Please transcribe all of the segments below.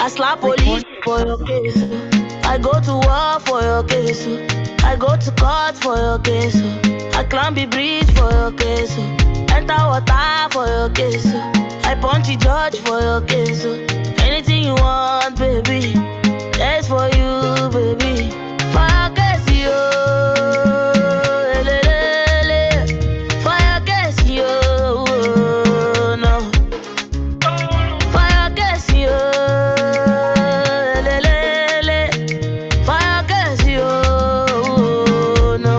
I slap police for your case. I go to war for your case. I go to court for your case. I climb the bridge for your case. Enter water for your case. I punch the judge for your case. Anything you want, baby, that's for you, baby. For your case, yo. For your case, yo. No. For your case, yo. For your case, yo. No.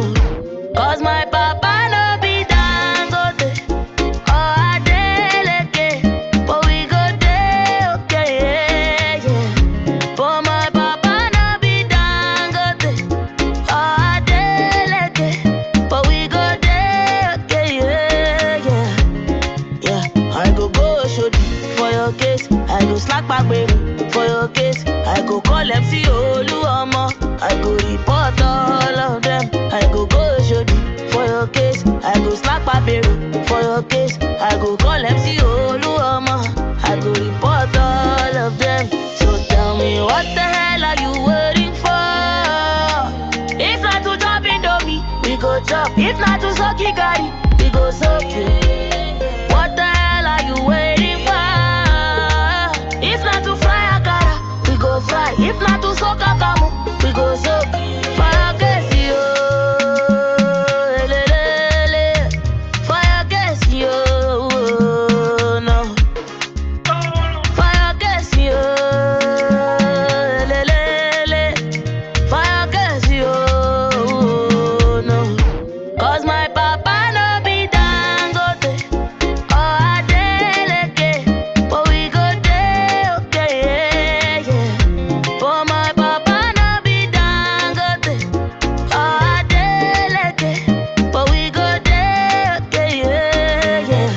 'Cause my papa no be Dangote or Adeleke, but we go dey okay, yeah, yeah. But my papa no be Dangote or Adeleke, but we go dey okay, yeah, yeah, yeah. I go shoot for your case. I go slack back, baby, for your case. I go call MC Oluomo. I go report all of them. I go shoot for your case. I go slack back, baby, for your case. I go call MC Oluomo. I go report all of them. So tell me, what the hell are you waiting for? If not to chop Indomie, we go chop. If not to suck Gary, we go suck you. What the hell are you waiting for? If not to fry Akara, we go fry. If not to soak Akamu, we go soak. For your case, yo. For your case, yo. No. For your case, yo. For your case, yo. No. 'Cause my papa no be Dangote or Adeleke, but we go dey okay, yeah, yeah. But my papa no be Dangote or Adeleke, but we go dey okay, yeah, yeah,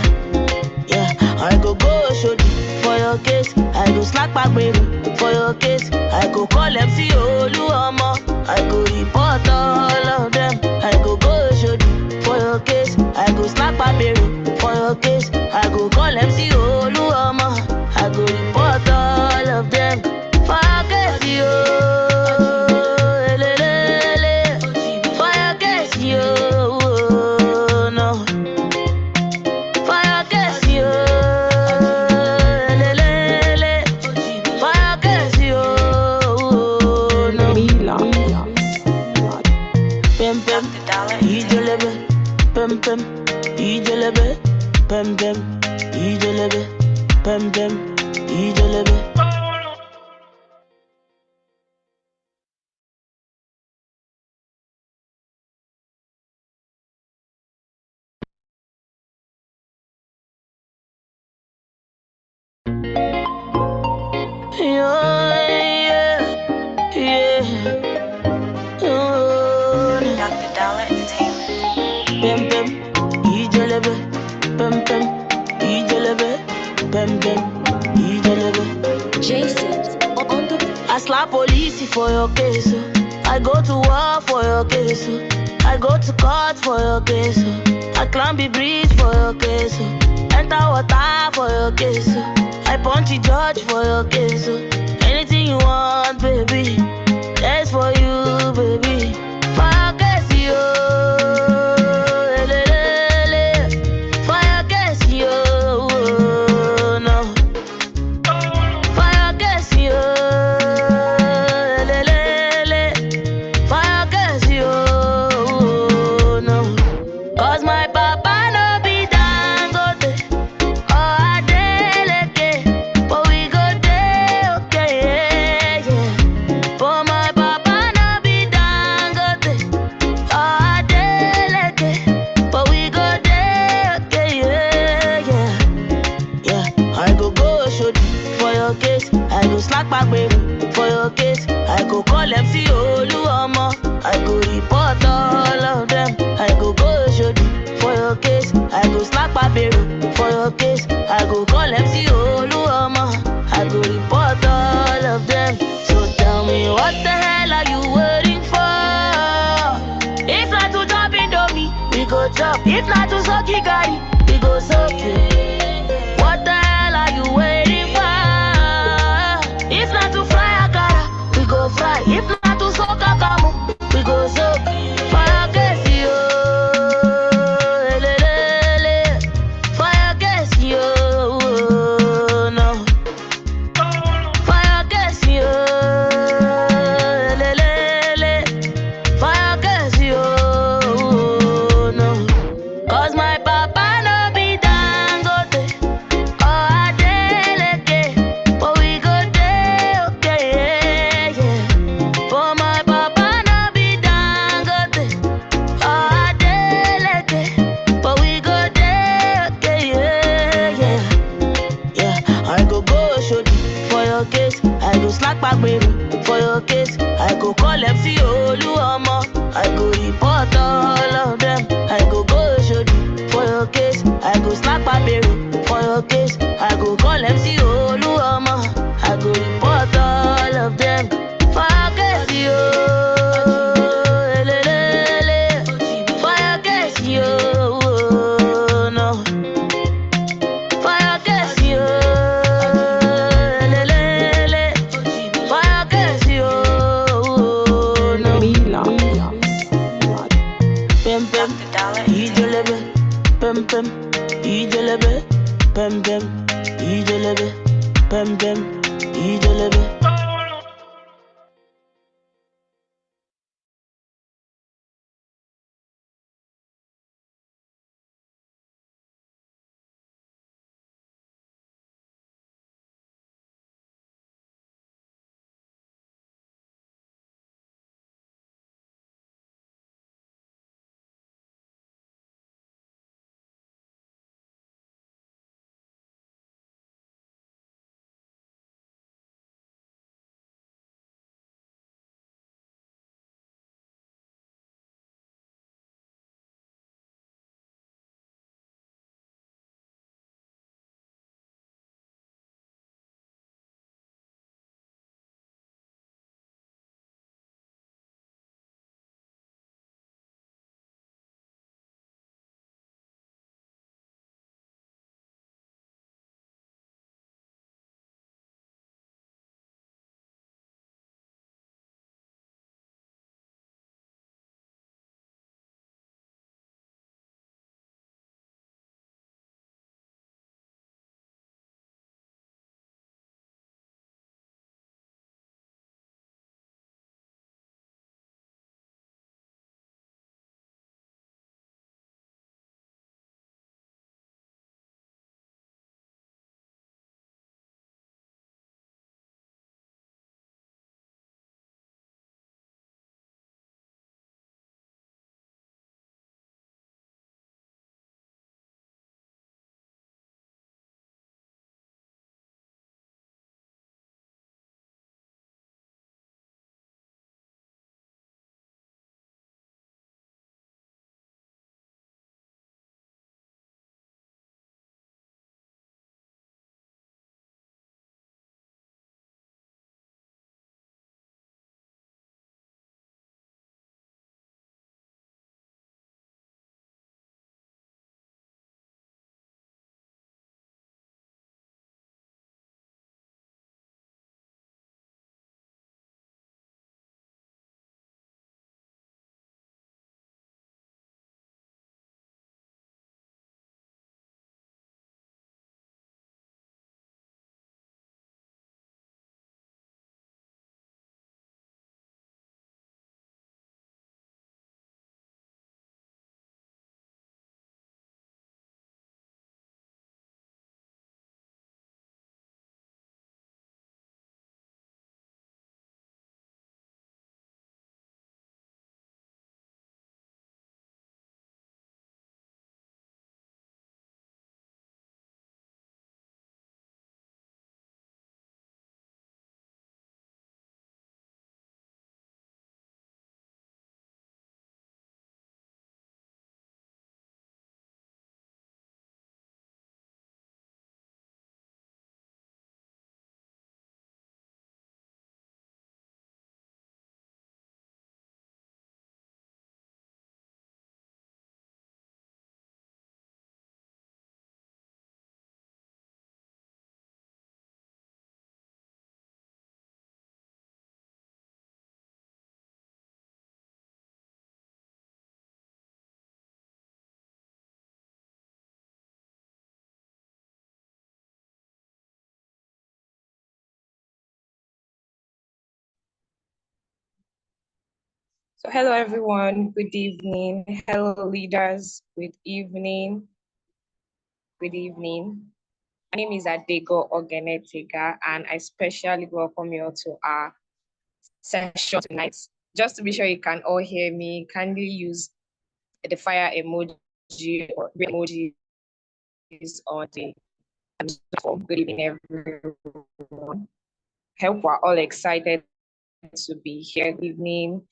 yeah. I go shoot for your case. I go slack back, baby, for your case. I go call MC Oluomo. I go report all of them. I go shoot for your case. I go slack back, baby, for your case. I go call MC Oluomo. I go report all of them. For your case, yo. For your case, yo. No. For your case, yo. For your case, yo. No. Pem pem, ijelebe. Pem pem, ijelebe. Pem pem, ijelebe. Pem pem, ijelebe. Yeah, yeah, yeah. Pem pem, ijelebe. Pem pem, ijelebe. Pem pem, ijelebe. Jason on the I slap police for your case. I go to war for your case. I go to court for your case. I climb the bridge for your case. Enter water for your case. I punch the judge for your case. Anything you want, baby, that's for you, baby. For your case, yo. For your case, yo. No. For your case, yo. For your case, yo. No. 'Cause my papa no be Dangote or Adeleke, but we go dey okay, yeah, yeah. But my papa no be Dangote or Adeleke, but we go dey okay, yeah, yeah, yeah. I go shoot for your case. I go slack back, baby, for your case. I go call MC Oluomo. I go report all of them. I go shoot for your case. I go slack back, baby, for your case. I go call MC Oluomo. I go report all of them. So tell me, what the hell are you waiting for? If not to chop Indomie, we go chop. If not to suck Gary, we go suck you. What the hell are you waiting for? If not go slack back baby for your case. I go call MC Oluomo. I go report all of them. I go show for your case. I go slack back baby for your case. I go call MC Oluomo. I go report all of them for your case, yo. For your case, yo. No. For your case, yo. For your case, yo. No. Pem pem, ijelebe. Pem pem, ijelebe. Pem pem, ijelebe. Pem pem, ijelebe. So hello everyone, good evening. Hello leaders, good evening. Good evening. My name is Adego Ogenetiga and I specially welcome you all to our session tonight. Just to be sure you can all hear me, kindly use the fire emoji or emojis on the platform. Good evening everyone. hope we're all excited to be here. Good evening,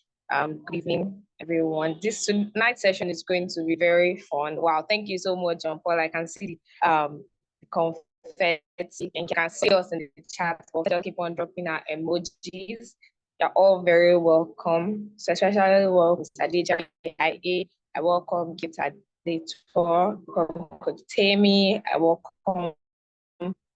everyone. This night session is going to be very fun. Wow, thank you so much, John Paul. I can see the confetti, and you can see us in the chat. Just keep on dropping our emojis. You're all very welcome. So especially welcome Sadija IA. I welcome Gita Dator, welcome Temi. I welcome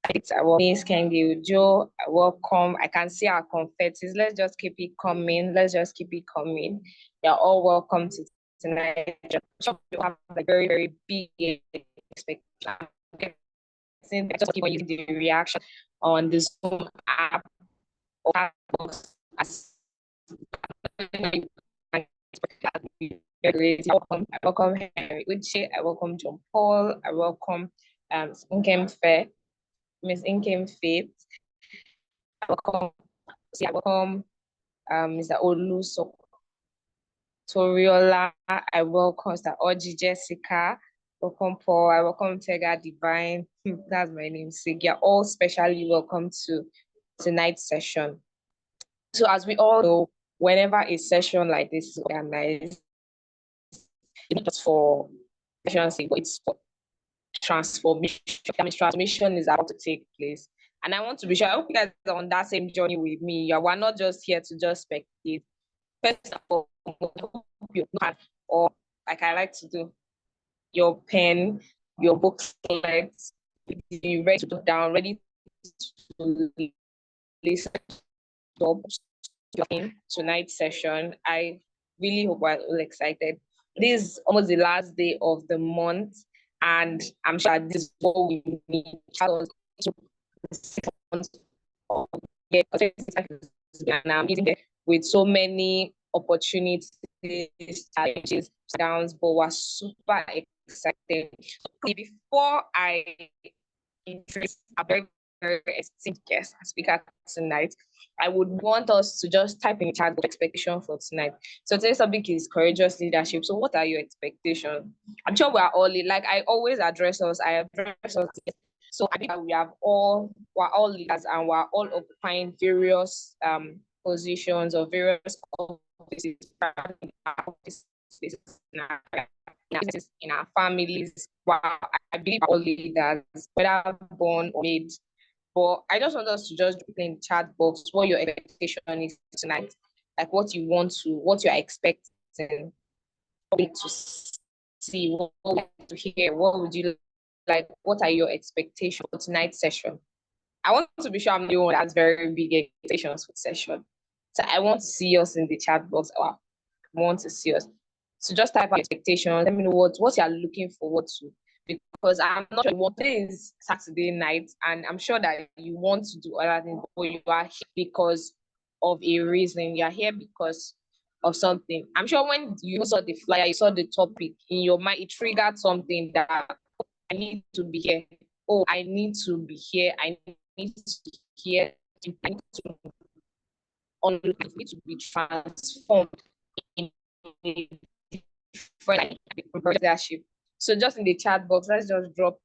I welcome Miss Kengi Joe. I welcome. I can see our confettis. Let's just keep it coming. Let's just keep it coming. You're all welcome to tonight. You have a very, very big expectation. Just keep on using the reaction on the Zoom app or as I welcome Henry Uche. I welcome John Paul. I welcome Nkem Fair. Miss Inkem Faith. I welcome Mr. Olu Toriola. I welcome Mr. Oji Jessica. Welcome Paul. I welcome Tega Divine. That's my name. You're all specially welcome to tonight's session. So as we all know, whenever a session like this is organized, it's not just for session's sake, but it's for transformation. Transformation is about to take place. And I want to be sure, I hope you guys are on that same journey with me. We're not just here to just spectate. First of all, you have, or like I like to do, your pen, your booklet, you ready to put down, ready to listen to tonight's session. I really hope we're all excited. This is almost the last day of the month, and I'm sure this is what we need. And I'm meeting with so many opportunities, challenges, downs, but we're super excited. Before I introduce a very, very esteemed guest speaker tonight, I would want us to just type in chat the expectation for tonight. So today's topic is courageous leadership. So what are your expectations? I'm sure we're all like I always address us. I address us. So I think that we're all leaders and we're all occupying various positions or various offices in our families. Wow, I believe all leaders, whether born or made. But I just want us to just put in the chat box what your expectation is tonight, like what you're expecting to see, what to hear, what would you like, what are your expectations for tonight's session? I want to be sure I'm the one that has very big expectations for the session. So I want to see us in the chat box. I want to see us. So just type out expectations. Let me know what you are looking forward to. Because I'm not sure what day is Saturday night, and I'm sure that you want to do other things, but you are here because of a reason. You are here because of something. I'm sure when you saw the flyer, you saw the topic in your mind, it triggered something that I need to be here. Oh, I need to be here. I need to hear. I need to be transformed in a different leadership. So just in the chat box, let's just drop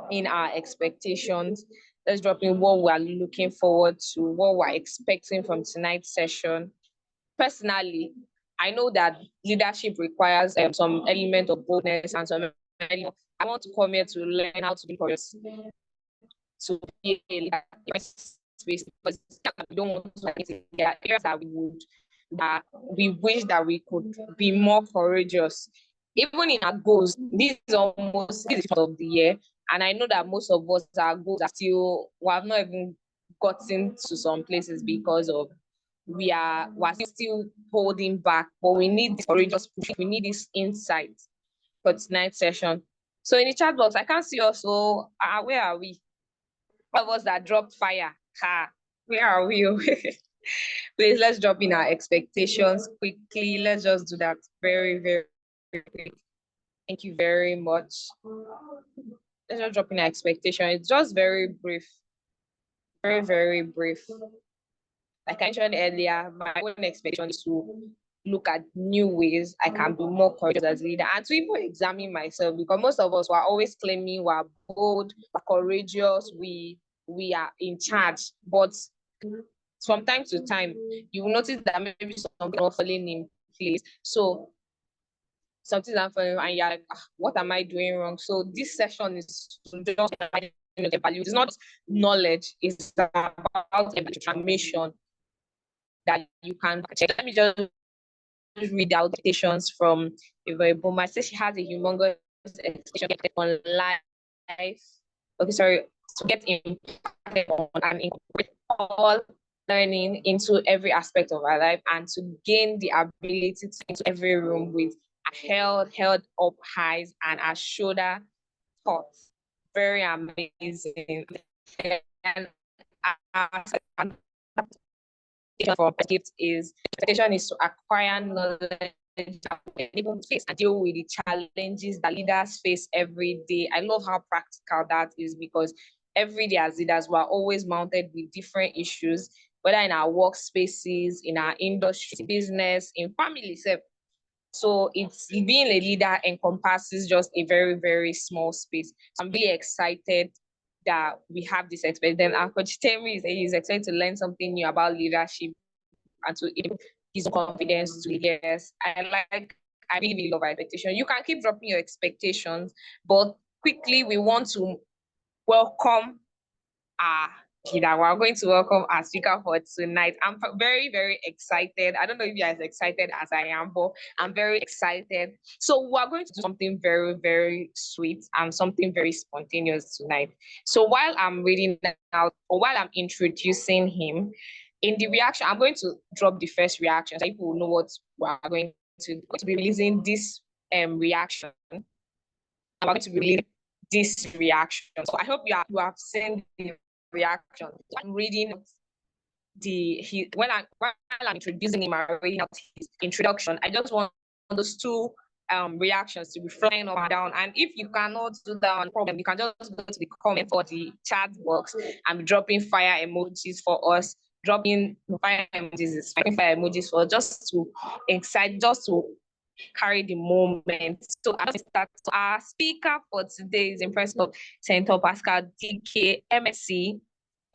in our expectations. Let's drop in what we're looking forward to, what we're expecting from tonight's session. Personally, I know that leadership requires some element of boldness and some element. I want to come here to learn how to be courageous, to be a leader in space, because we don't want to like there are areas that we wish that we could be more courageous. Even in our goals, this is the first of the year, and I know that most of us our goals are still we have not even gotten to some places because of we're still holding back, but we need this courageous push, we need this insight for tonight's session. So in the chat box, I can't see us. So where are we? All of us that dropped fire. Where are we? Please let's drop in our expectations quickly. Let's just do that very, very quick. Thank you very much. Let's just drop in our expectation. It's just very brief. Very, very brief. Like I mentioned earlier, my own expectation is to look at new ways I can be more courageous as a leader and to even examine myself, because most of us were always claiming we're bold, we're courageous, we are in charge. But from time to time, you will notice that maybe something not falling in place. So something's not falling, and you're like, what am I doing wrong? So this session is to just evaluate. It's not knowledge, it's about information that you can check. Let me just read out quotations from Yvonne Boma. Says she has a humongous expectation on life. Okay, sorry, to get impacted on and incorporate all learning into every aspect of our life, and to gain the ability to into every room with held up highs and a shoulder thoughts. Very amazing. And for gift is expectation is to acquire knowledge able to face and deal with the challenges that leaders face every day. I love how practical that is, because every day as leaders we're always mounted with different issues, whether in our workspaces, in our industry, business, in family. So it's being a leader encompasses just a very, very small space. I'm really excited that we have this experience. Then our coach Temi is excited to learn something new about leadership and to his confidence to yes. I really, really love our expectation. You can keep dropping your expectations, but quickly we want to welcome our leader. We're going to welcome our speaker for tonight. I'm very, very excited. I don't know if you're as excited as I am, but I'm very excited. So we're going to do something very, very sweet and something very spontaneous tonight. So while I'm reading out, or while I'm introducing him, in the reaction, I'm going to drop the first reaction so people will know what we're going to be releasing this reaction. I'm going to be releasing this reaction. So I hope you have seen the reaction. I'm reading while I'm introducing him, I'm reading out his introduction. I just want those two reactions to be flying up and down. And if you cannot do that on problem, you can just go to the comment or the chat box and dropping fire emojis for us. Dropping fire emojis for just to excite, just to carry the moment. So our speaker for today is in person of Senator Paschal Dike, MSc,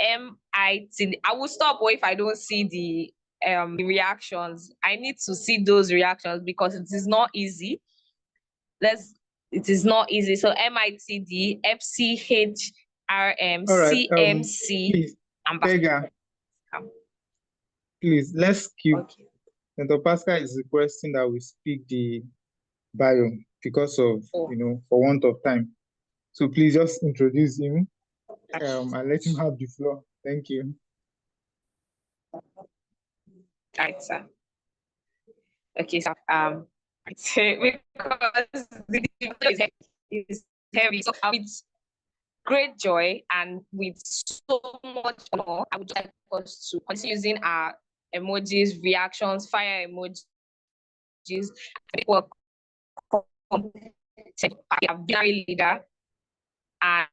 MIT. I will stop if I don't see the reactions. I need to see those reactions because it is not easy. It is not easy. So MITD, FCHRM, All right, CMC, please, Pega, please, let's keep. Okay. Senator Pascal is requesting that we speak the bio because of, for want of time. So please just introduce him and let him have the floor. Thank you. Right, sir. Okay, so because the debate is heavy, so with great joy and with so much honor, I would like us to continue using our emojis, reactions, fire emojis. A very leader and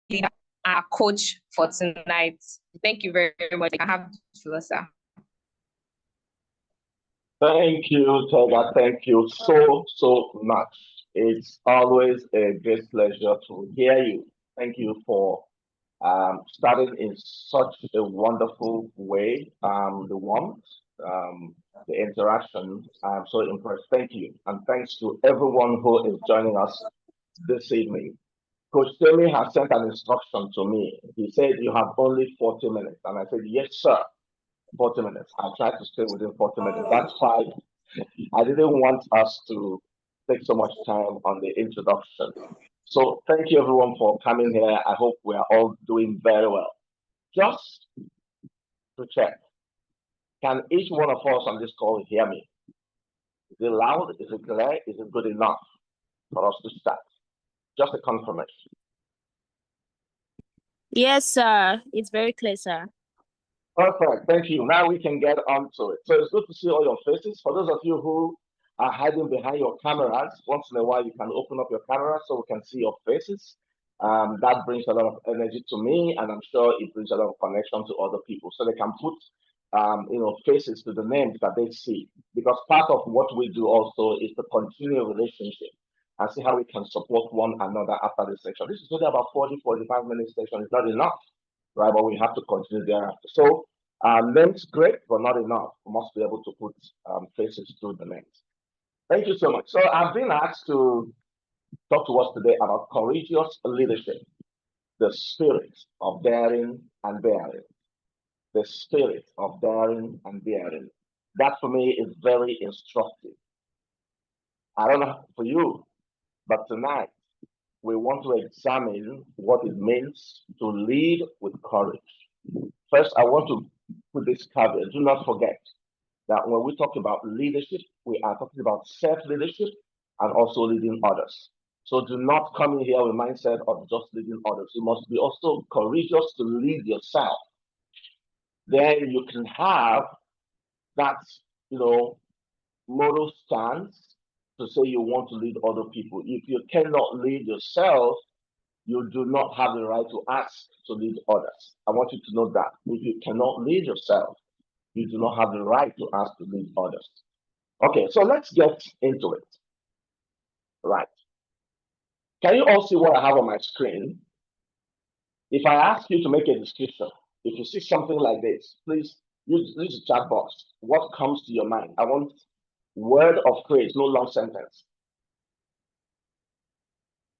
leader, our coach for tonight. Thank you very much. I have the floor, sir. Thank you, Tega. Thank you so much. It's always a great pleasure to hear you. Thank you for starting in such a wonderful way. The warmth, the interaction. I'm so impressed. Thank you. And thanks to everyone who is joining us this evening. Coach Temi has sent an instruction to me. He said, you have only 40 minutes. And I said, yes, sir. 40 minutes. I'll try to stay within 40 minutes. That's fine. I didn't want us to take so much time on the introduction. So thank you everyone for coming here. I hope we are all doing very well. Just to check, can each one of us on this call hear me? Is it loud? Is it clear? Is it good enough for us to start? Just a confirmation. Yes, sir. It's very clear, sir. Perfect. Thank you. Now we can get on to it. So it's good to see all your faces. For those of you who are hiding behind your cameras, once in a while you can open up your camera so we can see your faces. That brings a lot of energy to me, and I'm sure it brings a lot of connection to other people, so they can put faces to the names that they see. Because part of what we do also is to continue a relationship and see how we can support one another after this session. This is only about 40-45 minutes session. It's not enough. right? But we have to continue thereafter. So names great, but not enough. We must be able to put faces to the names. Thank you so much. So I've been asked to talk to us today about courageous leadership, the spirit of daring and bearing. The spirit of daring and bearing. That for me is very instructive. I don't know for you, but tonight we want to examine what it means to lead with courage. First, I want to put this caveat. Do not forget that when we talk about leadership, we are talking about self-leadership and also leading others. So do not come in here with mindset of just leading others. You must be also courageous to lead yourself. Then you can have that, moral stance to say you want to lead other people. If you cannot lead yourself, you do not have the right to ask to lead others. I want you to know that. If you cannot lead yourself, you do not have the right to ask to lead others. Okay, so let's get into it. Right. Can you all see what I have on my screen? If I ask you to make a description, if you see something like this, please use the chat box. What comes to your mind? I want word of phrase, no long sentence.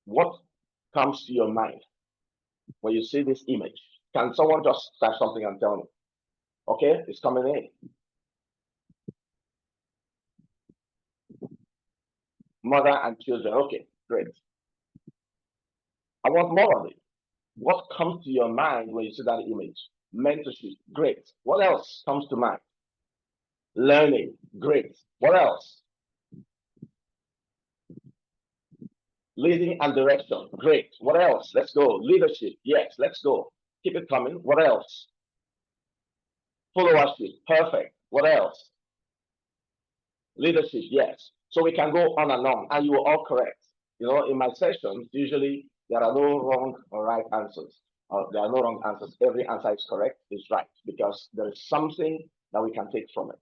What comes to your mind when you see this image? Can someone just type something and tell me? Okay, it's coming in. Mother and children. Okay, great. I want more of it. What comes to your mind when you see that image? Mentorship, great. What else comes to mind? Learning, great. What else? Leading and direction, great. What else? Let's go. Leadership, yes, let's go. Keep it coming. What else? Followership, perfect. What else? Leadership, yes. So we can go on, and you are all correct. In my sessions, usually there are no wrong or right answers. There are no wrong answers. Every answer is correct, is right, because there is something that we can take from it.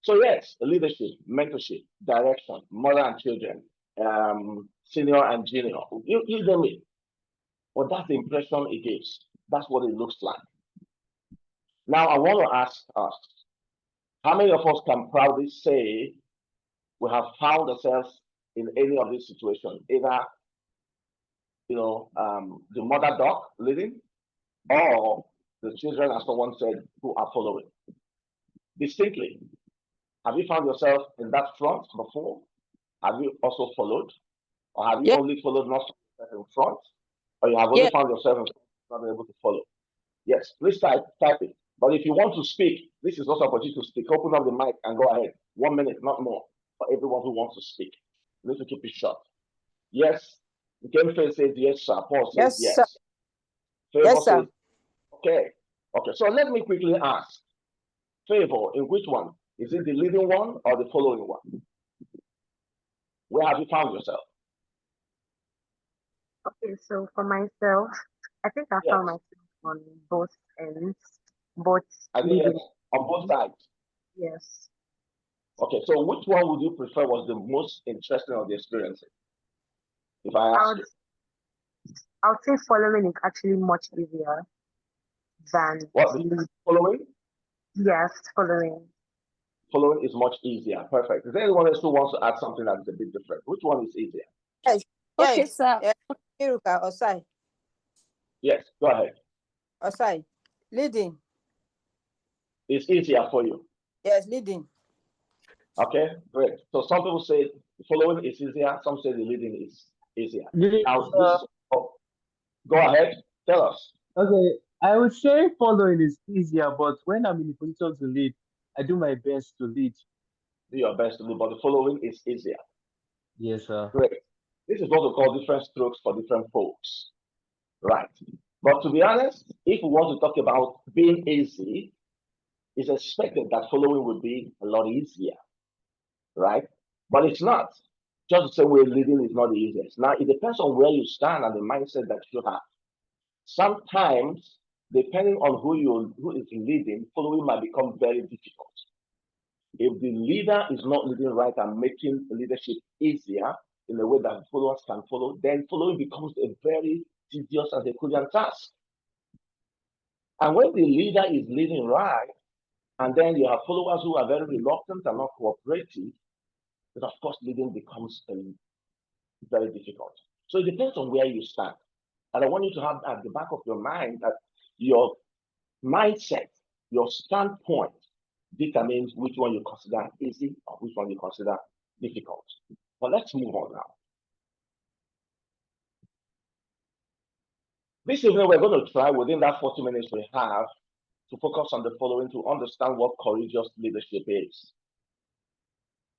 So yes, leadership, mentorship, direction, mother and children, senior and junior. You name it. But that's the impression it gives. That's what it looks like. Now I want to ask us, how many of us can proudly say we have found ourselves in any of these situations, either the mother dog leading, or the children, as someone said, who are following? Distinctly. Have you found yourself in that front before? Have you also followed? Or have you only followed, not in front? Or you have only found yourself in front, not able to follow? Yes, please type it. But if you want to speak, this is also an opportunity to speak. Open up the mic and go ahead. 1 minute, not more, for everyone who wants to speak. You need to keep it short. Yes. The game face says yes, sir. Paul says yes. Sir. Favor Yes, sir. says okay. Okay, so let me quickly ask. Favor, in which one? Is it the leading one or the following one? Where have you found yourself? Okay, so for myself, I think I found myself on both ends, both leading. On both sides? Yes. Okay, so which one would you prefer was the most interesting of the experiences? If I ask you. I would say following is actually much easier than leading. Following? Yes, following. Following is much easier. Perfect. Is there anyone else who wants to add something that is a bit different? Which one is easier? Yes. Okay, sir. Iruka, Osai. Yes, go ahead. Osai. Leading. It's easier for you. Yes, leading. Okay, great. So some people say the following is easier. Some say the leading is easier. Now, go ahead. Tell us. Okay, I would say following is easier, but when I'm in the position to lead, I do my best to lead. Do your best to lead, but the following is easier. Yes, sir. Great. This is what we call different strokes for different folks. Right. But to be honest, if we want to talk about being easy, it's expected that following will be a lot easier. Right? But it's not. Just the same way leading is not the easiest. Now, it depends on where you stand and the mindset that you have. Sometimes, depending on who is leading, following might become very difficult. If the leader is not leading right and making leadership easier in a way that followers can follow, then following becomes a very tedious and Herculean task. And when the leader is leading right, and then you have followers who are very reluctant and not cooperative, then of course leading becomes very difficult. So it depends on where you stand. And I want you to have at the back of your mind that your mindset, your standpoint determines which one you consider easy or which one you consider difficult. But let's move on now. This evening, we're going to try within that 40 minutes we have to focus on the following to understand what courageous leadership is.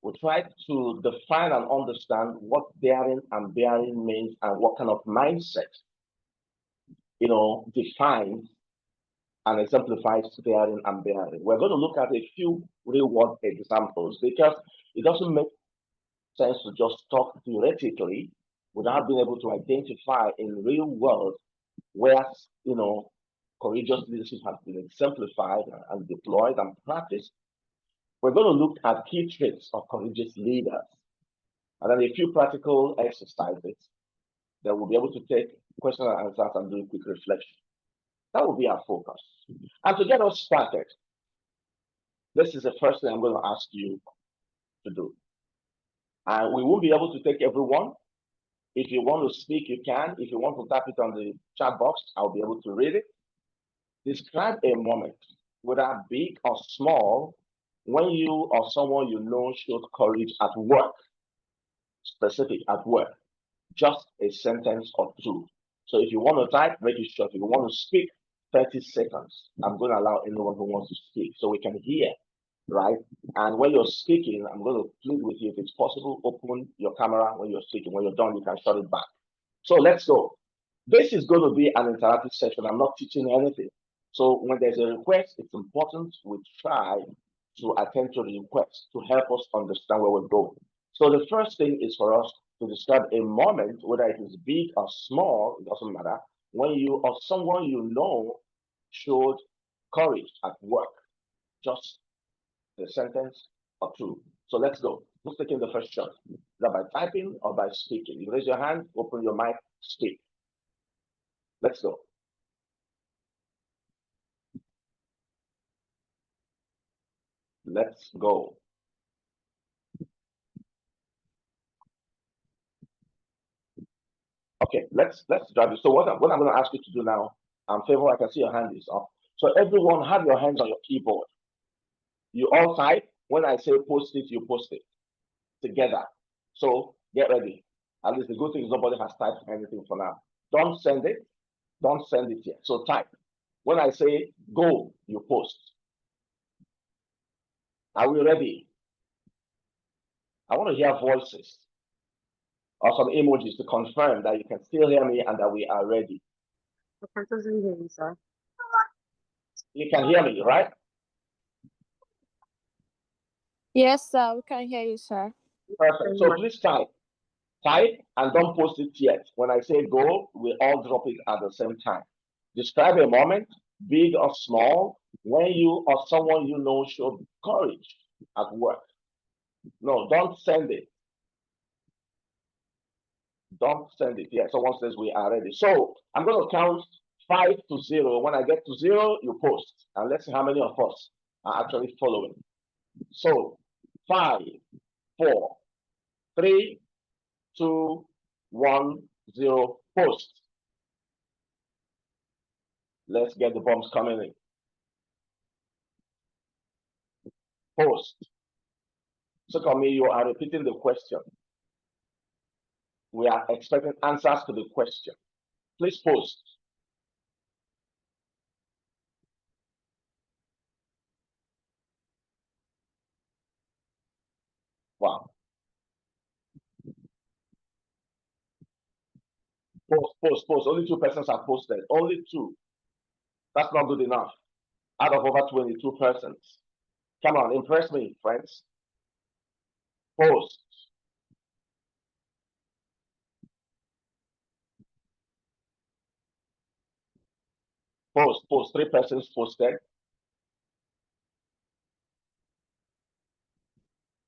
We try to define and understand what daring and bearing means and what kind of mindset, defines and exemplifies daring and bearing. We're going to look at a few real world examples because it doesn't make sense to just talk theoretically without being able to identify in real world where courageous leadership has been exemplified and deployed and practiced. We're going to look at key traits of courageous leaders and then a few practical exercises that we'll be able to take questions and answers and do a quick reflection. That will be our focus. And to get us started, this is the first thing I'm going to ask you to do. And we won't be able to take everyone. If you want to speak, you can. If you want to tap it on the chat box, I'll be able to read it. Describe a moment, whether big or small, when you or someone you know showed courage at work. Specific at work. Just a sentence or two. So if you want to type, make it short. If you want to speak, 30 seconds. I'm going to allow anyone who wants to speak so we can hear, right? And when you're speaking, I'm going to plead with you, if it's possible, open your camera when you're speaking. When you're done, you can shut it back. So let's go. This is going to be an interactive session. I'm not teaching anything. So when there's a request, it's important we try to attend to the request to help us understand where we're going. So the first thing is for us to describe a moment, whether it is big or small, it doesn't matter, when you or someone you know showed courage at work. Just a sentence or two. So let's go. Who's taking the first shot? Is that by typing or by speaking? You raise your hand, open your mic, speak. Let's go. Let's go. Okay, let's drive it. So what I'm going to ask you to do now, Favor, I can see your hand is up. So everyone have your hands on your keyboard. You all type. When I say post it, you post it together. So get ready. At least the good thing is nobody has typed anything for now. Don't send it. Don't send it yet. So type. When I say go, you post. Are we ready? I want to hear voices or some emojis to confirm that you can still hear me and that we are ready. I can totally hear you, sir. You can hear me, right? Yes, sir. We can hear you, sir. Perfect. So please type. Type and don't post it yet. When I say go, we all drop it at the same time. Describe a moment, big or small, when you or someone you know showed courage at work. No, don't send it. Don't send it yet. Someone says we are ready. So I'm going to count 5 to 0. When I get to 0, you post. And let's see how many of us are actually following. So 5, 4, 3, 2, 1, 0, post. Let's get the bombs coming in. Post. So for me, you are repeating the question. We are expecting answers to the question. Please post. Wow. Post. Only 2 persons have posted. Only 2. That's not good enough. Out of over 22 persons. Come on, impress me, friends. Post. Post. 3 persons posted.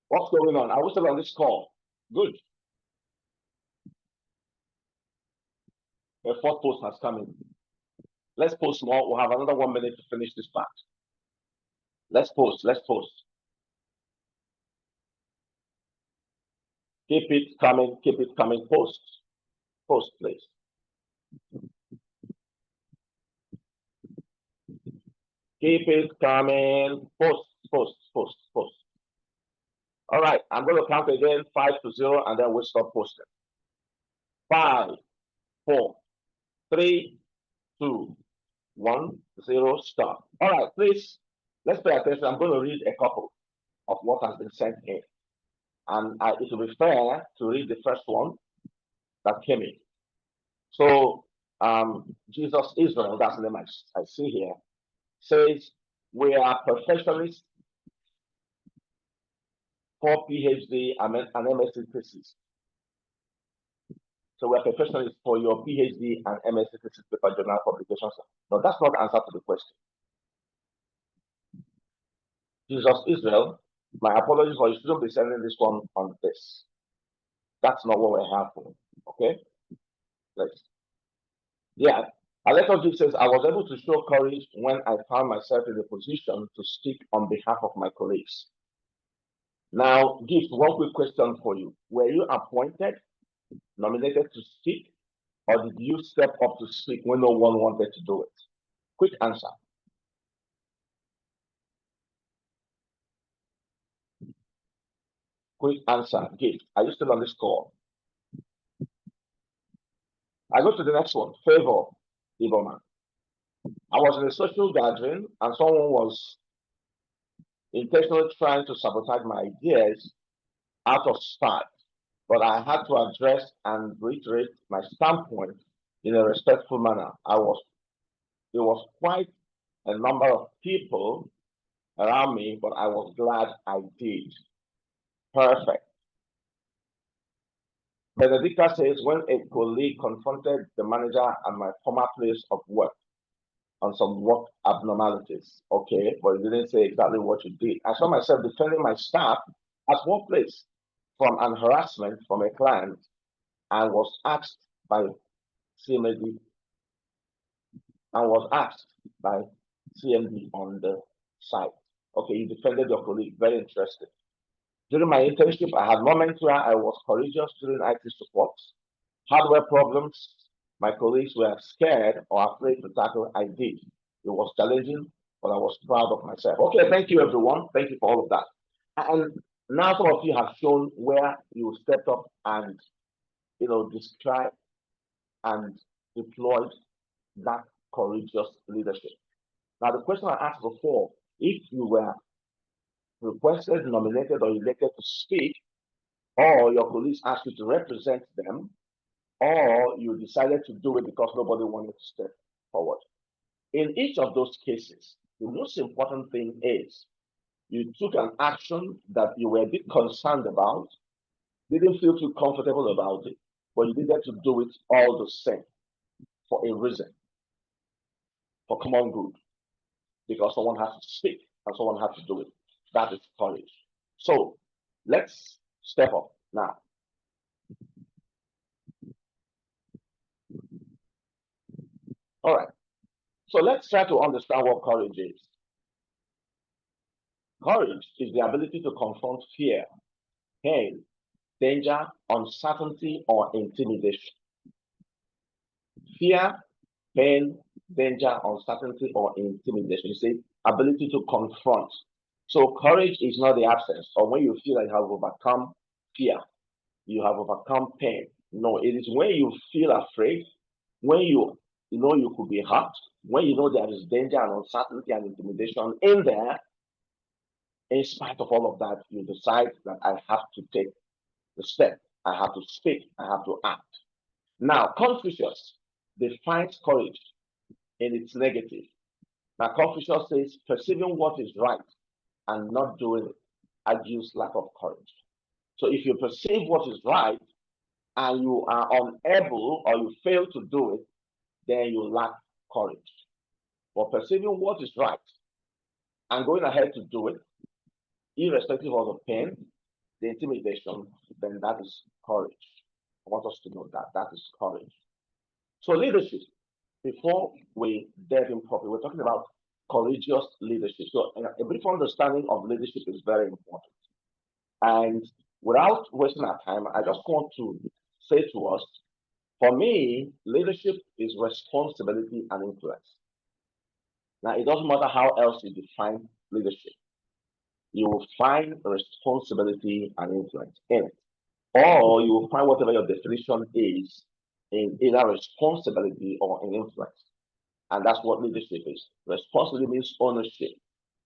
What's going on? Are we still on this call? Good. A 4th post has come in. Let's post more. We'll have another 1 minute to finish this part. Let's post. Let's post. Keep it coming. Keep it coming. Post. Post, please. Keep it coming. Post, post, post, post. All right. I'm going to count again 5 to 0, and then we'll stop posting. 5, 4, 3, 2, 1, 0, stop. All right, please, let's pay attention. I'm going to read a couple of what has been sent in. And it will be fair to read the first one that came in. So, Jesus Israel, that's the name I see here, says, we are professionals for PhD and MSc thesis. So we're professionals for your PhD and MSc thesis paper journal publications. No, that's not the answer to the question. Jesus Israel, my apologies for you shouldn't be sending this one on this. That's not what we're here for. Okay? Let's. Yeah. Aletoji says, I was able to show courage when I found myself in a position to speak on behalf of my colleagues. Now, Gift, one quick question for you. Were you appointed, nominated to speak, or did you step up to speak when no one wanted to do it? Quick answer. Quick answer. Gift, are you still on this call? I go to the next one. Favor, Iboman. I was in a social gathering and someone was intentionally trying to sabotage my ideas out of spite, but I had to address and reiterate my standpoint in a respectful manner. It was quite a number of people around me, but I was glad I did. Perfect. Benedicta says, when a colleague confronted the manager at my former place of work on some work abnormalities, okay, but you didn't say exactly what you did. I saw myself defending my staff at workplace from an harassment from a client and was asked by CMD on the site. Okay, you defended your colleague, very interesting. During my internship, I had moments where I was courageous during IT support. Hardware problems, my colleagues were scared or afraid to tackle. I did. It was challenging, but I was proud of myself. Okay, thank you, everyone. Thank you for all of that. And now some of you have shown where you stepped up and, described and deployed that courageous leadership. Now, the question I asked before, if you were requested, nominated, or elected to speak, or your colleagues asked you to represent them, or you decided to do it because nobody wanted to step forward. In each of those cases, the most important thing is you took an action that you were a bit concerned about, didn't feel too comfortable about it, but you needed to do it all the same for a reason, for common good, because someone has to speak and someone has to do it. That is courage. So let's step up now. All right. So let's try to understand what courage is. Courage is the ability to confront fear, pain, danger, uncertainty, or intimidation. Fear, pain, danger, uncertainty, or intimidation. You see, ability to confront. So courage is not the absence, or when you feel like you have overcome fear, you have overcome pain. No, it is when you feel afraid, when you know you could be hurt, when you know there is danger and uncertainty and intimidation in there. In spite of all of that, you decide that I have to take the step. I have to speak. I have to act. Now, Confucius defines courage in its negative. Now, Confucius says, perceiving what is right and not doing it argues lack of courage. So if you perceive what is right and you are unable or you fail to do it, then you lack courage. But perceiving what is right and going ahead to do it, irrespective of the pain, the intimidation, then that is courage. I want us to know that. That is courage. So leadership before we dive in properly, we're talking about courageous leadership. So a brief understanding of leadership is very important. And without wasting our time, I just want to say to us, for me, leadership is responsibility and influence. Now, it doesn't matter how else you define leadership, you will find responsibility and influence in it. Or you will find whatever your definition is in either responsibility or in influence. And that's what leadership is. Responsibility means ownership,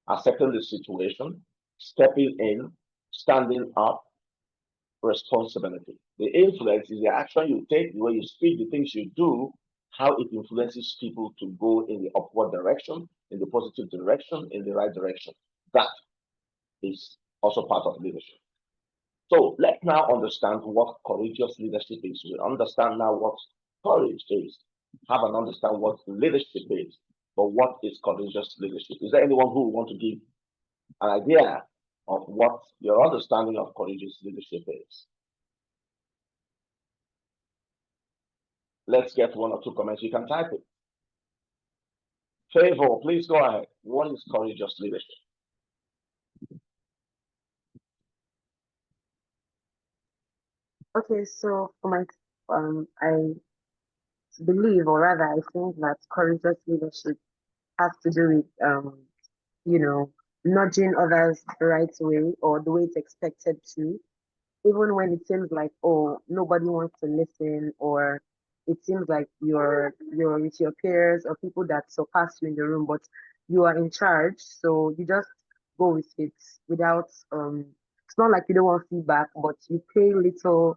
accepting the situation, stepping in, standing up, responsibility. The influence is the action you take, the way you speak, the things you do, how it influences people to go in the upward direction, in the positive direction, in the right direction. That is also part of leadership. So let's now understand what courageous leadership is. We understand now what courage is. Have an understand what leadership is. But what is courageous leadership? Is there anyone who want to give an idea of what your understanding of courageous leadership is? Let's get one or two comments. You can type it. Favor, please go ahead. What is courageous leadership? Okay, so for my I believe, or rather, I think that courageous leadership has to do with you know, nudging others the right way or the way it's expected to, even when it seems like, oh, nobody wants to listen, or it seems like you're with your peers or people that surpass you in the room, but you are in charge, so you just go with it without it's not like you don't want feedback, but you pay little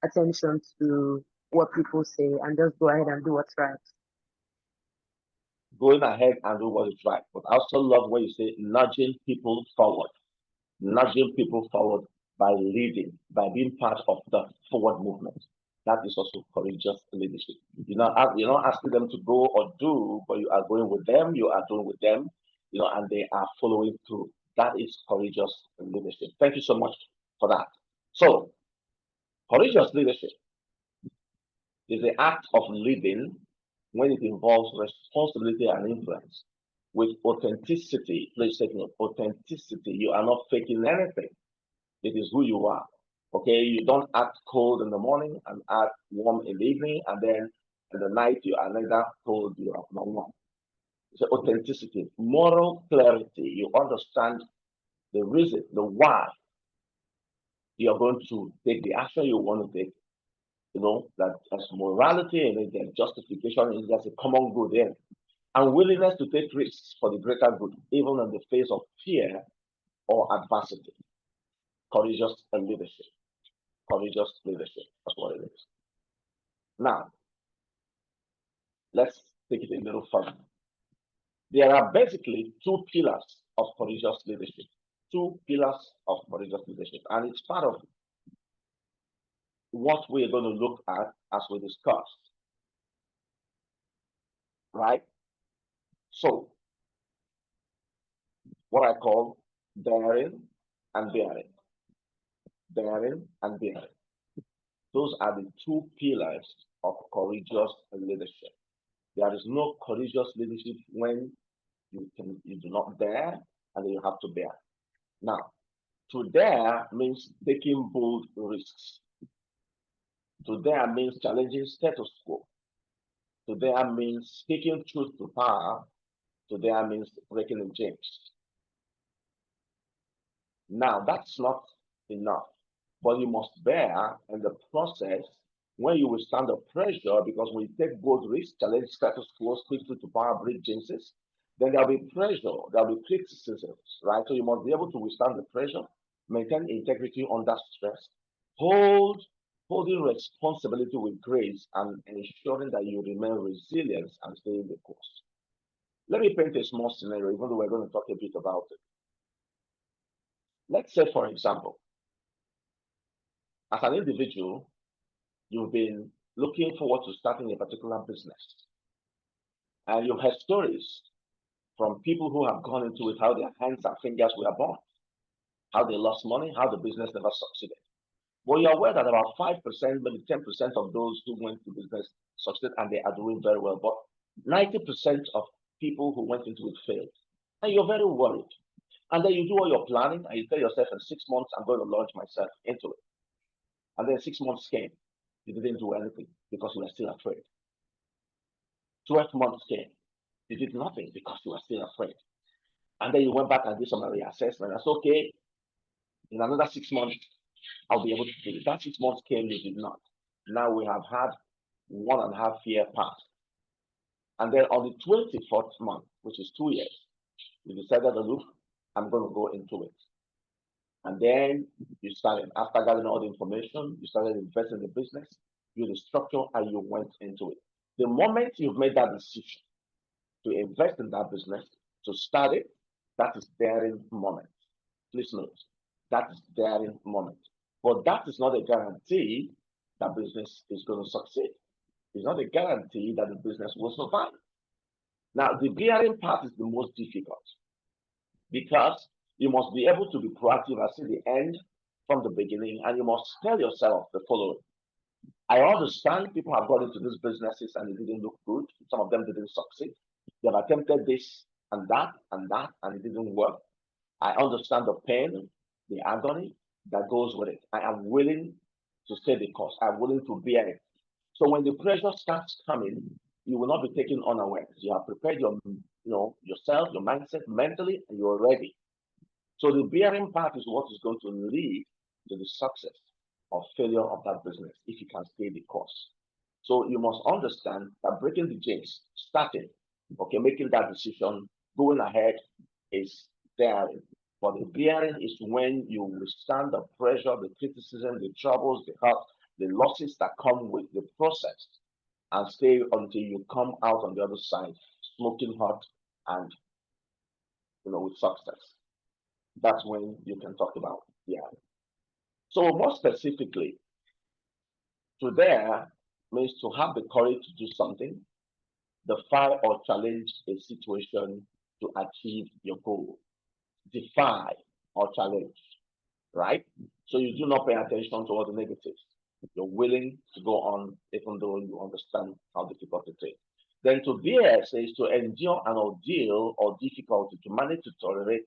attention to what people say and just go ahead and do what's right. Going ahead and do what is right. But I also love when you say nudging people forward. Nudging people forward by leading, by being part of the forward movement. That is also courageous leadership. You're not asking them to go or do, but you are going with them, you are doing with them, and they are following through. That is courageous leadership. Thank you so much for that. So, courageous leadership is the act of leading when it involves responsibility and influence with authenticity. Please take note, authenticity. You are not faking anything. It is who you are. Okay, you don't act cold in the morning and act warm in the evening, and then in the night you are neither cold, you are not warm. It's authenticity, moral clarity. You understand the reason, the why you are going to take the action you want to take. That there's morality in it, there's justification in it, there's a common good there. And willingness to take risks for the greater good, even in the face of fear or adversity. Courageous leadership. Courageous leadership. That's what it is. Now, let's take it a little further. There are basically two pillars of courageous leadership. Two pillars of courageous leadership. And it's part of what we're going to look at as we discuss. Right? So, what I call daring and bearing. Daring and bearing. Those are the two pillars of courageous leadership. There is no courageous leadership when you do not dare and you have to bear. Now, to dare means taking bold risks. To dare means challenging status quo. To dare means speaking truth to power. To dare means breaking the jinx. Now, that's not enough, but you must bear in the process when you will stand the pressure, because when you take bold risks, challenge status quo, speak truth to power, break jinxes, then there'll be pressure, there'll be criticisms, right? So you must be able to withstand the pressure, maintain integrity under stress, holding responsibility with grace, and ensuring that you remain resilient and stay in the course. Let me paint a small scenario, even though we're going to talk a bit about it. Let's say, for example, as an individual, you've been looking forward to starting a particular business. And you've heard stories from people who have gone into it, how their hands and fingers were burned, how they lost money, how the business never succeeded. Well, you're aware that about 5%, maybe 10% of those who went to business succeed and they are doing very well. But 90% of people who went into it failed. And you're very worried. And then you do all your planning and you tell yourself in 6 months, I'm going to launch myself into it. And then 6 months came. You didn't do anything because you were still afraid. 12 months came. You did nothing because you were still afraid. And then you went back and did some reassessment. I said, okay, in another 6 months, I'll be able to do it. That 6 months came, you did not. Now we have had 1.5 year pass. And then on the 24th month, which is 2 years, you decided to look, I'm going to go into it. And then you started, after gathering all the information, you started investing in the business, you the structure, and you went into it. The moment you've made that decision to invest in that business, to start it, that is daring moment. Please note, that is daring moment. But that is not a guarantee that business is going to succeed. It's not a guarantee that the business will survive. Now, the daring part is the most difficult because you must be able to be proactive and see the end from the beginning, and you must tell yourself the following. I understand people have got into these businesses and it didn't look good. Some of them didn't succeed. They have attempted this and that and that, and it didn't work. I understand the pain, the agony that goes with it. I am willing to stay the course. I'm willing to bear it. So when the pressure starts coming, you will not be taken unawares. You have prepared yourself, your mindset mentally, and you're ready. So the bearing part is what is going to lead to the success or failure of that business if you can stay the course. So you must understand that breaking the jinx, starting, okay, making that decision, going ahead is daring. But the bearing is when you withstand the pressure, the criticism, the troubles, the hurt, the losses that come with the process and stay until you come out on the other side, smoking hot and with success. That's when you can talk about bearing. So more specifically, to dare means to have the courage to do something, defy or challenge a situation to achieve your goal. Defy or challenge, right? So you do not pay attention to all the negatives. You're willing to go on even though you understand how difficult it is. Then to bear says to endure an ordeal or difficulty, to manage to tolerate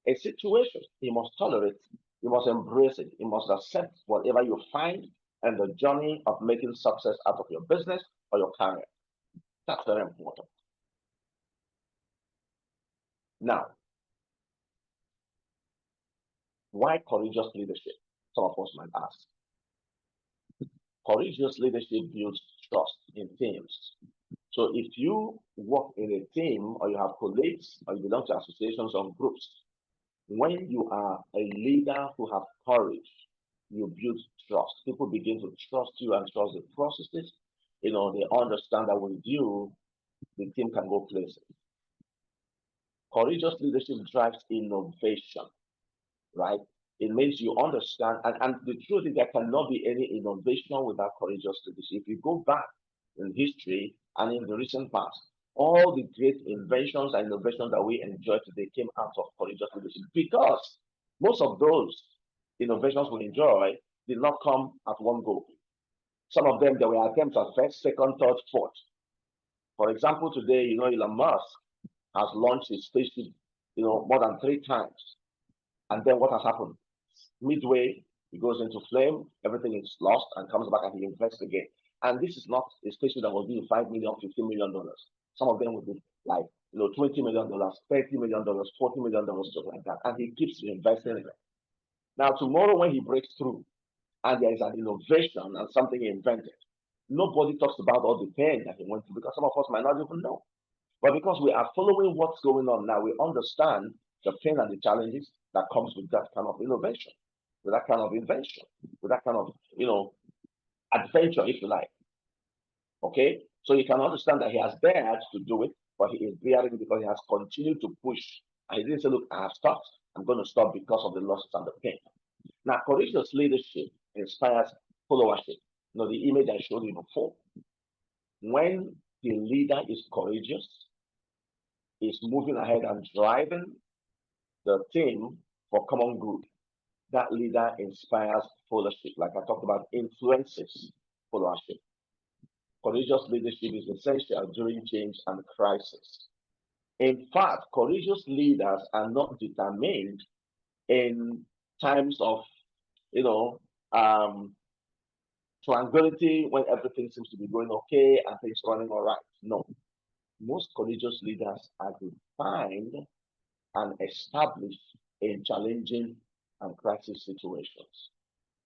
a situation. You must tolerate, you must embrace it, you must accept whatever you find and the journey of making success out of your business or your career. That's very important. Now, why courageous leadership? Some of us might ask. Courageous leadership builds trust in teams. So if you work in a team or you have colleagues or you belong to associations or groups, when you are a leader who have courage, you build trust. People begin to trust you and trust the processes. They understand that with you, the team can go places. Courageous leadership drives innovation, right? It makes you understand, and the truth is there cannot be any innovation without courageous leadership. If you go back in history and in the recent past, all the great inventions and innovations that we enjoy today came out of courageous leadership because most of those innovations we enjoy did not come at one go. Some of them, there were attempts at first, second, third, fourth. For example, today, Elon Musk has launched his spaceship, more than 3 times. And then what has happened? Midway, he goes into flame, everything is lost and comes back and he invests again. And this is not a spaceship that will be $5 million, $15 million. Some of them will be like, $20 million, $30 million, $40 million, stuff like that. And he keeps investing in it. Now, tomorrow when he breaks through and there is an innovation and something he invented, nobody talks about all the pain that he went through because some of us might not even know. But because we are following what's going on now, we understand the pain and the challenges that comes with that kind of innovation, with that kind of invention, with that kind of, adventure, if you like. Okay? So you can understand that he has dared to do it, but he is daring because he has continued to push. And he didn't say, look, I have stopped. I'm going to stop because of the losses and the pain. Now, courageous leadership inspires followership. The image I showed you before. When the leader is courageous, is moving ahead and driving the team for common good, that leader inspires followership. Like I talked about, influences followership. courageous leadership is essential during change and crisis. In fact, courageous leaders are not determined in times of, um, tranquility when everything seems to be going okay and things running all right. No, most courageous leaders are defined and established in challenging and crisis situations.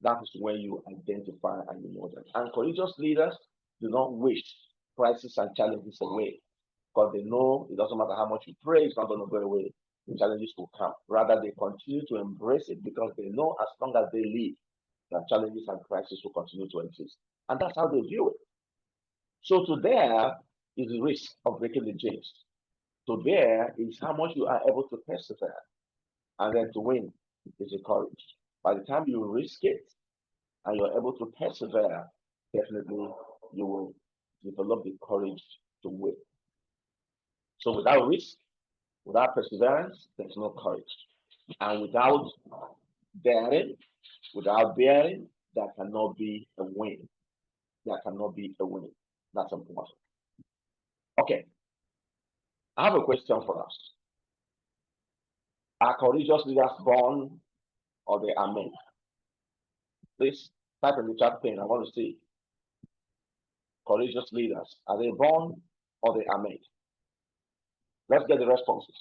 That is when you identify and you know them. And courageous leaders do not wish crisis and challenges away because they know it doesn't matter how much you pray, it's not going to go away. The challenges will come. Rather, they continue to embrace it because they know as long as they live, that challenges and crises will continue to exist. And that's how they view it. So to there is the risk of breaking the chains. To there is how much you are able to persevere. And then to win is the courage. By the time you risk it and you're able to persevere, definitely you will develop the courage to win. So without risk, without perseverance, there's no courage. And without daring, without bearing, there cannot be a win. There cannot be a win. That's important. Okay. I have a question for us. Are courageous leaders born or they are made? Please type in the chat pane. I want to see. Courageous leaders, are they born or they are made? Let's get the responses.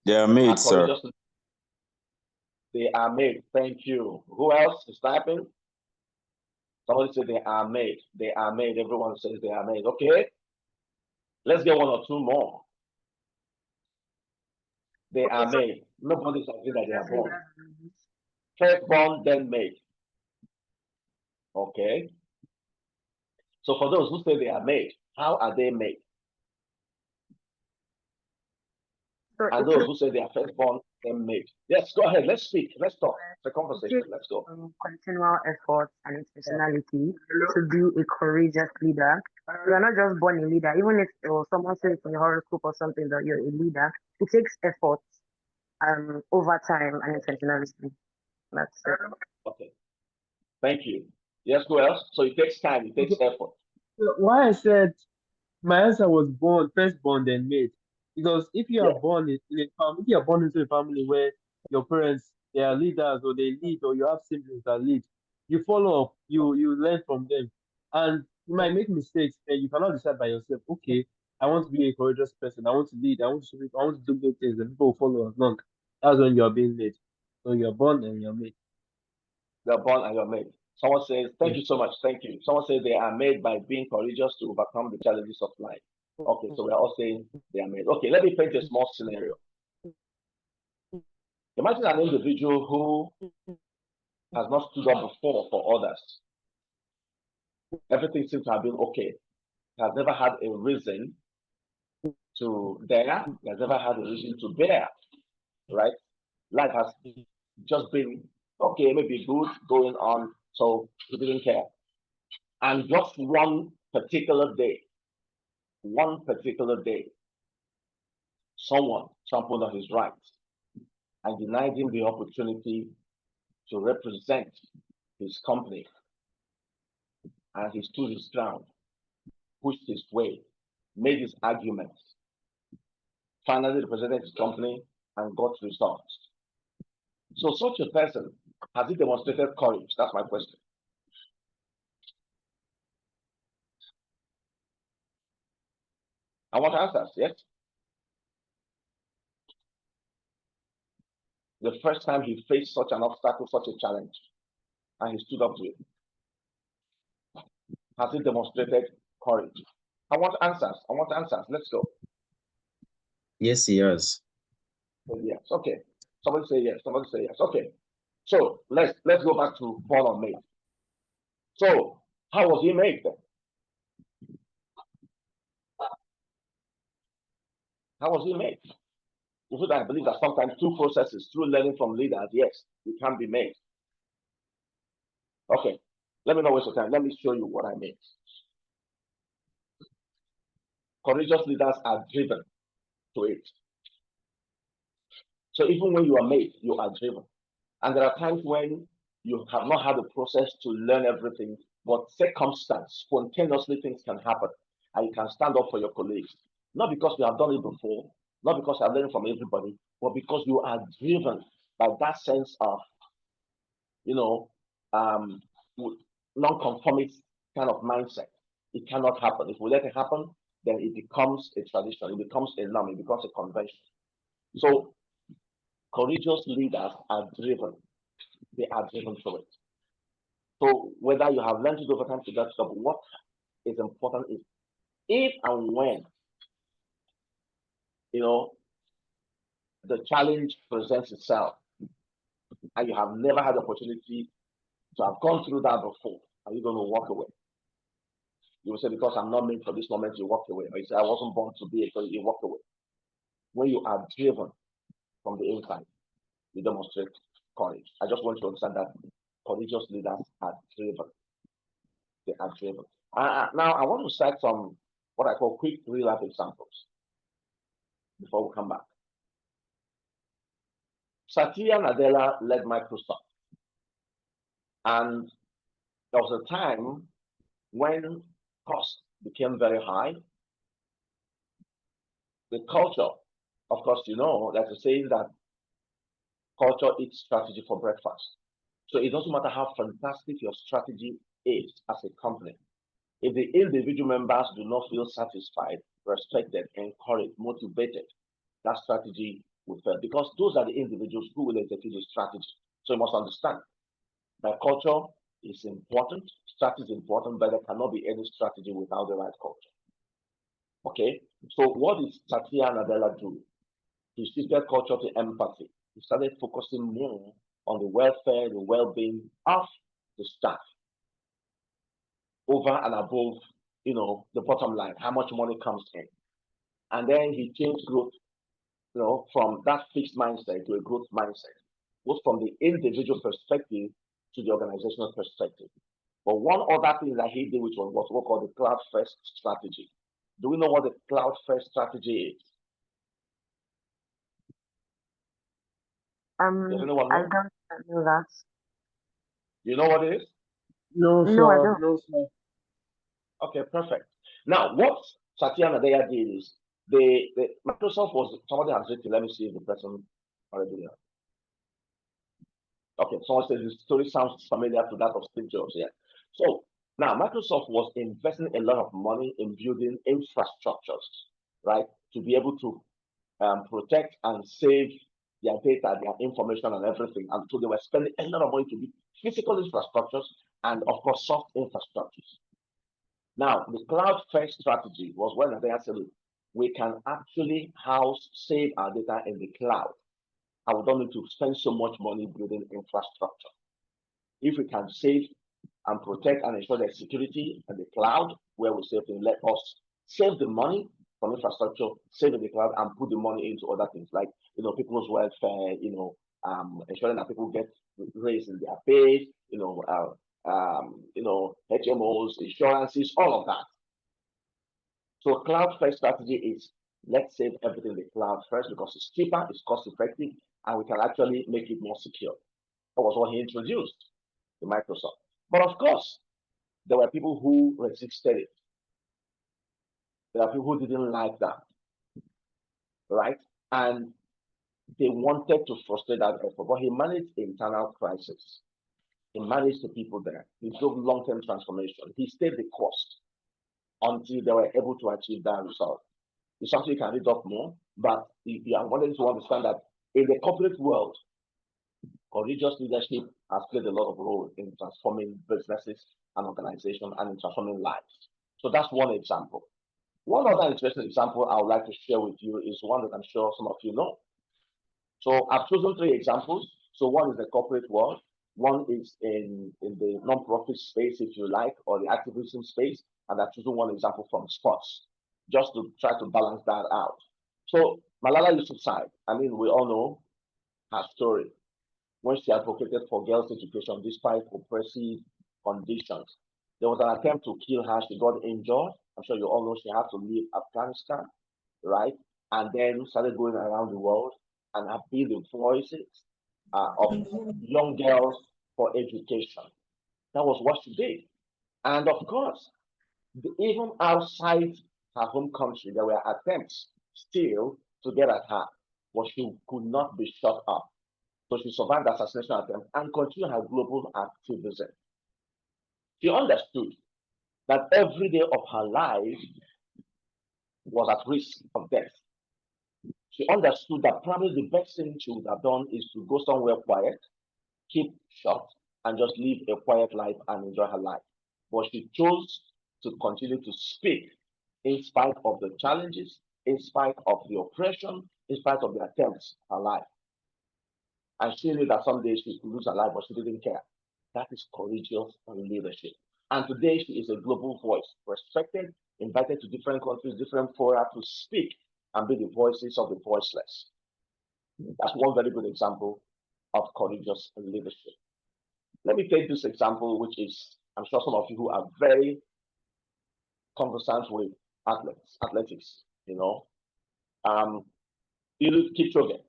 They are made, sir. They are made. Thank you. Who else is typing? Somebody said they are made. They are made. Everyone says they are made. Okay. Let's get one or two more. They are made. Nobody's saying that they are born. First born, then made. Okay. So for those who say they are made, how are they made? And those who say they are first born, then made. Yes, go ahead. Let's speak. Let's talk. The conversation. Let's go. Continual effort and intentionality to be a courageous leader. You are not just born a leader. Even if someone says in your horoscope or something that you're a leader, it takes effort over time and intentionality. That's it. Okay. Thank you. Yes, who else? So it takes time, it takes effort. Why I said my answer was born, first born, then made. Because if you are born in a family, if you are born into a family where your parents they are leaders or they lead or you have siblings that lead, you follow up, you learn from them. And you might make mistakes and you cannot decide by yourself, okay, I want to be a courageous person, I want to lead, I want to do good things and people will follow along. That's when you are being made. So you're born and you're made. They're born and you're made. Someone says, thank you so much, thank you. Someone says they are made by being courageous to overcome the challenges of life. Okay, so we're all saying they are made. Okay, let me paint a small scenario. Imagine an individual who has not stood up before for others. Everything seems to have been okay. Has never had a reason to dare. Has never had a reason to bear. Right? Life has just been okay, maybe good, going on. So he didn't care. And just one particular day, someone trampled on his rights and denied him the opportunity to represent his company. And he stood his ground, pushed his way, made his arguments, finally represented his company and got results. So such a person, has he demonstrated courage? That's my question. I want answers, yes? The first time he faced such an obstacle, such a challenge, and he stood up to it. Has he demonstrated courage? I want answers. I want answers. Let's go. Yes, he has. Yes. Okay. Somebody say yes. Somebody say yes. Okay. So let's go back to born or made. So how was he made then? How was he made? I believe that sometimes through processes, through learning from leaders, yes, you can be made. Okay. Let me not waste your time. Let me show you what I mean. Courageous leaders are driven to it. So even when you are made, you are driven. And there are times when you have not had the process to learn everything, but circumstance, spontaneously things can happen, and you can stand up for your colleagues. Not because you have done it before, not because you have learned from everybody, but because you are driven by that sense of, you know, um, non-conformist kind of mindset. It cannot happen. If we let it happen, then it becomes a tradition, it becomes a norm, it becomes a convention. So courageous leaders are driven. They are driven through it. So whether you have learned it over time to get stuff, what is important is if and when the challenge presents itself and you have never had the opportunity to have gone through that before, are you going to walk away? You will say, because I'm not made for this moment, you walk away. Or you say, I wasn't born to be it, so you walk away. When you are driven from the inside, you demonstrate courage. I just want you to understand that courageous leaders are driven. They are driven. Now, I want to cite some what I call quick real-life examples before we come back. Satya Nadella led Microsoft, and there was a time when costs became very high. The culture, of course, there's a saying that culture eats strategy for breakfast. So it doesn't matter how fantastic your strategy is as a company. If the individual members do not feel satisfied, respected, encouraged, motivated, that strategy will fail, because those are the individuals who will execute the strategy. So you must understand that culture is important, strategy is important, but there cannot be any strategy without the right culture. Okay, so what did Satya Nadella do? He shifted culture to empathy. He started focusing more on the welfare, the well-being of the staff over and above, the bottom line, how much money comes in. And then he changed growth, from that fixed mindset to a growth mindset, both from the individual perspective to the organizational perspective. But one other thing that he did, which was what we call the cloud first strategy. Do we know what the cloud first strategy is? Does anyone know? I don't know that. You know what it is? No, No, I sir. don't. No, sir. Okay, perfect. Now, what Satya Nadella did is the Microsoft was, somebody has written, let me see if the person already there. Okay, someone says the story sounds familiar to that of Steve Jobs. Yeah. So now Microsoft was investing a lot of money in building infrastructures, right, to be able to protect and save their data, their information, and everything. And so they were spending a lot of money to build physical infrastructures and, of course, soft infrastructures. Now, the cloud first strategy was when they said, look, we can actually save our data in the cloud. And we don't need to spend so much money building infrastructure. If we can save and protect and ensure there's security in the cloud, where we save things, let us save the money from infrastructure, save in the cloud, and put the money into other things like, people's welfare, ensuring that people get raised in their pay, HMOs, insurances, all of that. So cloud first strategy is let's save everything in the cloud first because it's cheaper, it's cost effective, and we can actually make it more secure. That was what he introduced to Microsoft. But of course, there were people who resisted it. There are people who didn't like that, right? And they wanted to frustrate that effort, but he managed internal crisis. He managed the people there. He drove long-term transformation. He stayed the course until they were able to achieve that result. It's something you can read up more, but I wanted to understand that in the corporate world, courageous leadership has played a lot of role in transforming businesses and organizations and in transforming lives. So that's one example. One other interesting example I would like to share with you is one that I'm sure some of you know. So I've chosen 3 examples. So one is the corporate world, one is in the non-profit space, if you like, or the activism space, and I've chosen one example from sports, just to try to balance that out. So Malala Yousafzai, we all know her story when she advocated for girls' education despite oppressive conditions. There was an attempt to kill her. She got injured. I'm sure you all know she had to leave Afghanistan, right? And then started going around the world and appealing voices of young girls for education. That was what she did. And of course, even outside her home country, there were attempts still to get at her, but she could not be shut up. So she survived the assassination attempt and continued her global activism. She understood that every day of her life was at risk of death. She understood that probably the best thing she would have done is to go somewhere quiet, keep shut, and just live a quiet life and enjoy her life. But she chose to continue to speak in spite of the challenges, in spite of the oppression, in spite of the attempts her life. And she knew that someday she could lose her life, but she didn't care. That is courageous leadership. And today she is a global voice, respected, invited to different countries, different fora to speak and be the voices of the voiceless. That's one very good example of courageous leadership. Let me take this example, which is, I'm sure some of you who are very conversant with athletics, Eliud Kipchoge.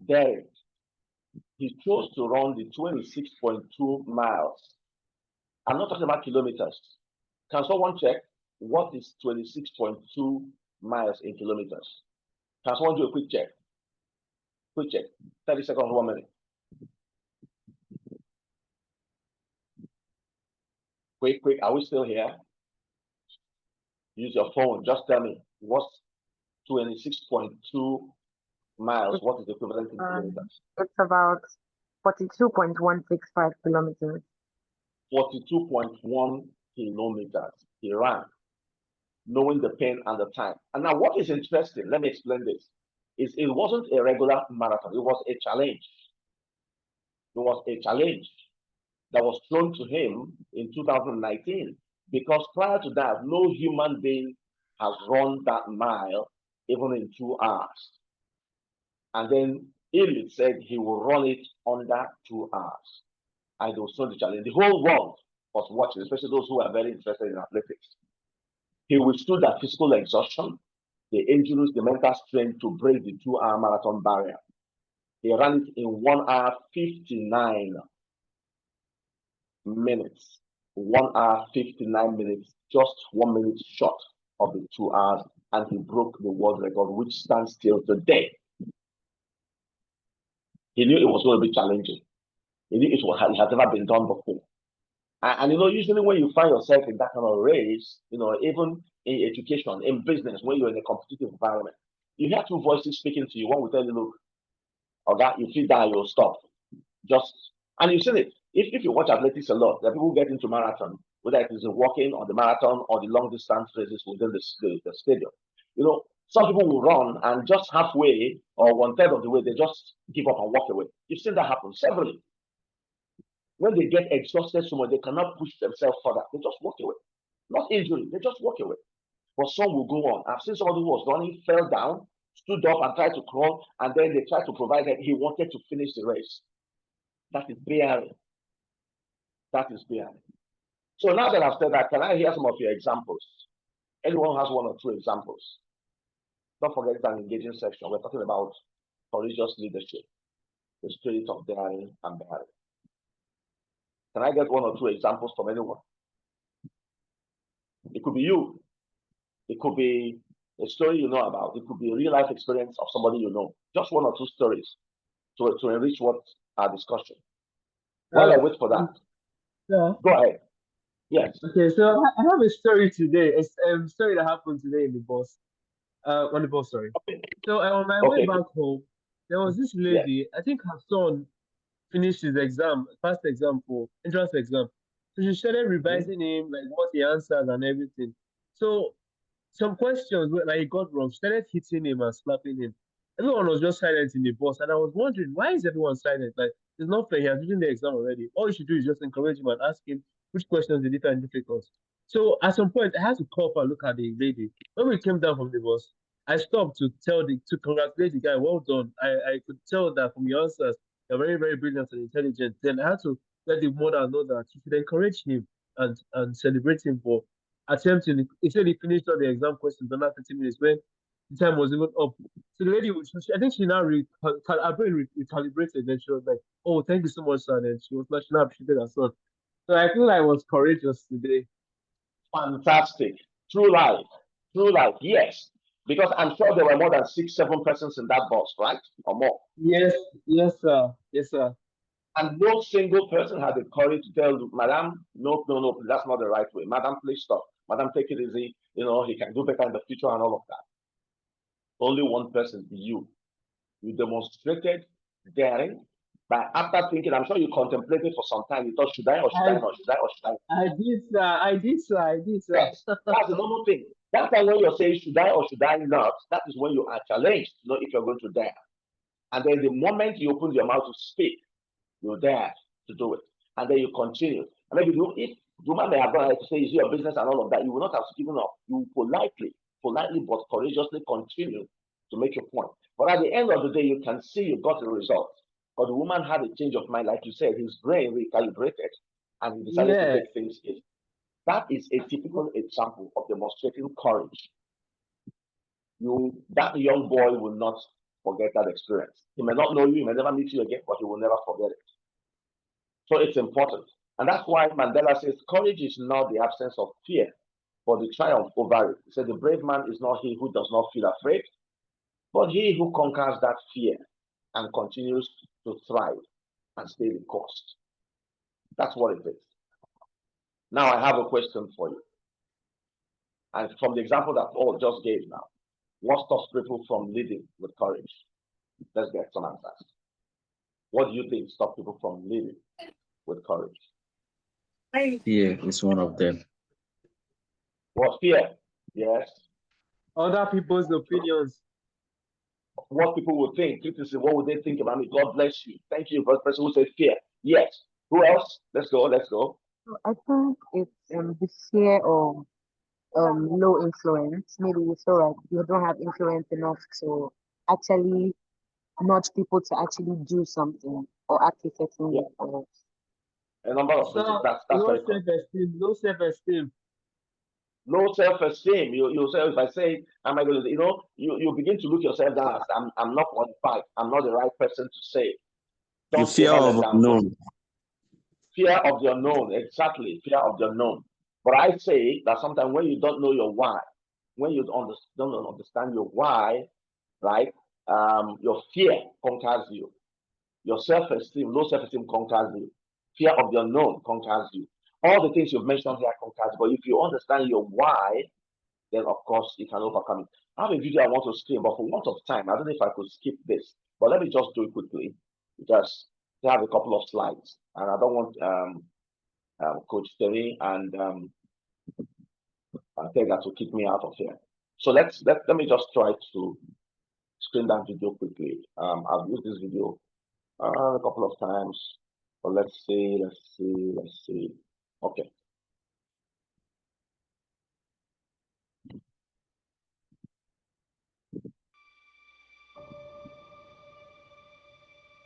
There, he chose to run the 26.2 miles. I'm not talking about kilometers. Can someone check what is 26.2 miles in kilometers? Can someone do a quick check? Quick check. 30 seconds, 1 minute. Quick. Are we still here? Use your phone. Just tell me what's 26.2 miles. What is the equivalent in kilometers? It's about 42.165 kilometers. 42.1 kilometers. He ran, knowing the pain and the time. And now, what is interesting, let me explain this, is it wasn't a regular marathon. It was a challenge. It was a challenge that was thrown to him in 2019, because prior to that, no human being has run that mile even in 2 hours. And then Eliud said he will run it under 2 hours. And it was thrown the challenge. The whole world was watching, especially those who are very interested in athletics. He withstood that physical exhaustion, the injuries, the mental strength to break the 2-hour marathon barrier. He ran it in 1 hour 59 minutes. 1 hour 59 minutes, just 1 minute short of the 2 hours, and he broke the world record, which stands still today. He knew it was going to be challenging. He knew it had never been done before. And usually when you find yourself in that kind of race, even in education, in business, when you're in a competitive environment, you hear two voices speaking to you. One will tell you, look, okay, you feel that you'll stop. And you've seen it. If you watch athletics a lot, there are people who get into marathon, whether it is walking or the marathon or the long distance races within the stadium. Some people will run and just halfway or 1/3 of the way, they just give up and walk away. You've seen that happen severally. When they get exhausted so much, they cannot push themselves further. They just walk away. Not injury, they just walk away. But some will go on. I've seen somebody who was running, fell down, stood up and tried to crawl, and then they tried to provide that he wanted to finish the race. That is bearing. That is bearing. So now that I've said that, can I hear some of your examples? Anyone has 1 or 2 examples? Don't forget it's an engaging section. We're talking about courageous leadership, the spirit of daring and bearing. Can I get 1 or 2 examples from anyone? It could be you. It could be a story you know about. It could be a real life experience of somebody you know. Just 1 or 2 stories to enrich what our discussion. While I wait for that, Yeah. go ahead. Yes. Okay, so I have a story today. It's a story that happened today in the bus. On the bus, sorry. Okay. So on my way back home, there was this lady. I think her son finished his exam, passed the exam for entrance exam. So she started revising him, like what he answered and everything. So some questions like he got wrong, started hitting him and slapping him. Everyone was just silent in the bus, and I was wondering, why is everyone silent? Like, it's not fair. He has written the exam already. All you should do is just encourage him and ask him which questions did he find difficult. So at some point, I had to call and look at the lady. When we came down from the bus, I stopped to congratulate the guy. Well done. I could tell that from your answers, you're very, very brilliant and intelligent. Then I had to let the mother know that she should encourage him and celebrate him for attempting. He said he finished all the exam questions under 30 minutes when The time was even up. So the lady, I think she now her brain recalibrated. Then she was like, "Oh, thank you so much, son." And she was like, she now appreciated her son. So I feel like I was courageous today. Fantastic. True life. True life. Yes. Because I'm sure there were more than 6, 7 persons in that bus, right? Or more. Yes, yes, sir. Yes, sir. And no single person had the courage to tell Madam, no, no, no, that's not the right way. Madam, please stop. Madam, take it easy. He can do better in the future and all of that. Only one person, you. You demonstrated daring. But after thinking, I'm sure you contemplated for some time. You thought, should I or should I not? Should I or should I? I did, sir. I did, sir. I did, sir. Yes, that's the normal thing. That time when you're saying, should I or should I not? That is when you are challenged to know if you're going to dare. And then the moment you open your mouth to speak, you dare to do it. And then you continue. And maybe if the woman may have gone to say, is your business and all of that, you will not have given up. You politely but courageously continue to make your point. But at the end of the day, you can see you got the result. But the woman had a change of mind, like you said, his brain recalibrated, and he decided to take things easy. That is a typical example of demonstrating courage. That young boy will not forget that experience. He may not know you, he may never meet you again, but he will never forget it. So it's important. And that's why Mandela says courage is not the absence of fear, but the triumph over it. He said the brave man is not he who does not feel afraid, but he who conquers that fear and continues to thrive and stay the course. That's what it is. Now I have a question for you. And from the example that Paul just gave now, what stops people from leading with courage? Let's get some answers. What do you think stops people from leading with courage? Fear is one of them. What fear? Yes. Other people's opinions. What people would think, criticism, what would they think about me? God bless you. Thank you for the person who said fear. Yes. Who else? Let's go. I think it's the fear of low influence. Maybe you feel like you don't have influence enough to actually nudge people to actually do something or act a certain way. A number of reasons. That's low very self-esteem. Low self-esteem. Low self-esteem. You say, if I say, am I going to, you begin to look yourself down as I'm not qualified. I'm not the right person to say. You fear of unknown. Fear of the unknown, exactly. Fear of the unknown. But I say that sometimes when you don't know your why, when you don't understand your why, right? Your fear conquers you. Your self-esteem, low self-esteem conquers you. Fear of the unknown conquers you. All the things you've mentioned here conquers. But if you understand your why, then of course you can overcome it. I have a video I want to screen, but for want of time, I don't know if I could skip this. But let me just do it quickly. Just have a couple of slides, and I don't want Coach Terry and Tega to kick me out of here. So let me just try to screen that video quickly. I've used this video a couple of times, but let's see. Okay.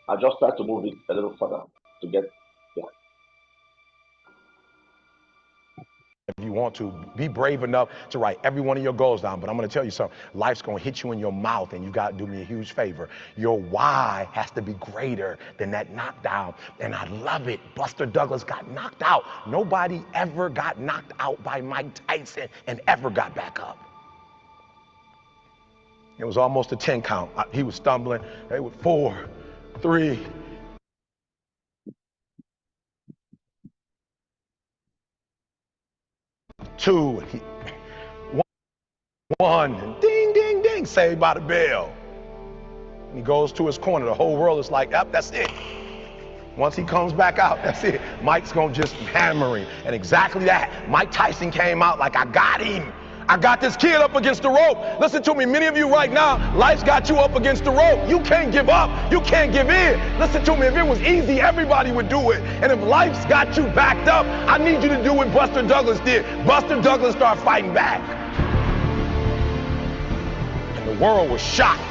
I just try to move it a little further to get there. If you want to, be brave enough to write every one of your goals down. But I'm going to tell you something. Life's going to hit you in your mouth, and you got to do me a huge favor. Your why has to be greater than that knockdown. And I love it. Buster Douglas got knocked out. Nobody ever got knocked out by Mike Tyson and ever got back up. It was almost a 10 count. He was stumbling. They were 4, 3, 2, 1, and ding, ding, ding, saved by the bell. He goes to his corner. The whole world is like, yep, that's it. Once he comes back out, that's it. Mike's gonna just hammering. And exactly that. Mike Tyson came out like, I got him. I got this kid up against the rope. Listen to me, many of you right now, life's got you up against the rope. You can't give up. You can't give in. Listen to me, if it was easy, everybody would do it. And if life's got you backed up, I need you to do what Buster Douglas did. Buster Douglas started fighting back. And the world was shocked.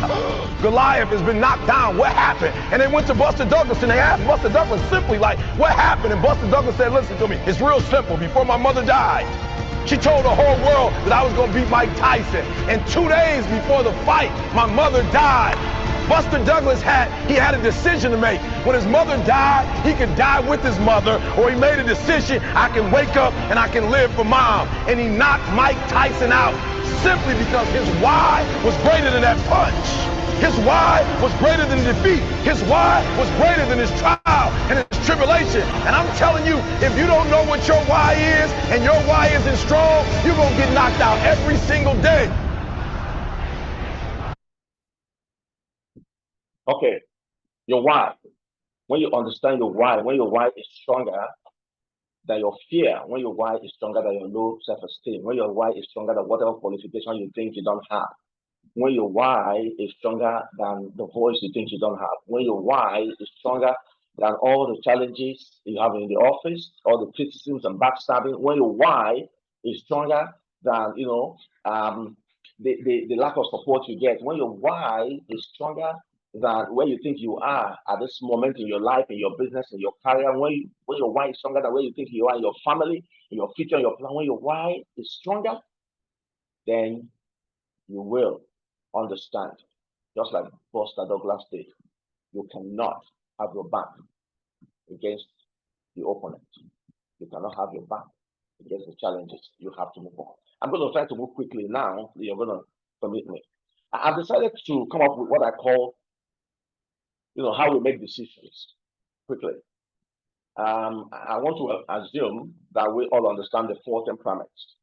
Goliath has been knocked down. What happened? And they went to Buster Douglas and they asked Buster Douglas simply like, what happened? And Buster Douglas said, listen to me, it's real simple. Before my mother died, She told the whole world that I was going to beat Mike Tyson. And 2 days before the fight, my mother died. Buster Douglas had a decision to make. When his mother died, he could die with his mother, or he made a decision, I can wake up and I can live for mom. And he knocked Mike Tyson out simply because his why was greater than that punch. His why was greater than defeat. His why was greater than his trial and his tribulation. And I'm telling you, if you don't know what your why is and your why isn't strong, you're going to get knocked out every single day. Okay, your why. When you understand your why, when your why is stronger than your fear, when your why is stronger than your low self-esteem, when your why is stronger than whatever qualification you think you don't have, when your why is stronger than the voice you think you don't have, when your why is stronger than all the challenges you have in the office, all the criticisms and backstabbing, when your why is stronger than, the lack of support you get, when your why is stronger than where you think you are at this moment in your life, in your business, in your career, when your why is stronger than where you think you are in your family, in your future, in your plan, when your why is stronger, then you will understand, just like Buster Douglas did, you cannot have your back against the opponent. You cannot have your back against the challenges. You have to move on. I'm going to try to move quickly now. You're going to permit me. I've decided to come up with what I call, how we make decisions quickly. I want to assume that we all understand the 4 temperaments.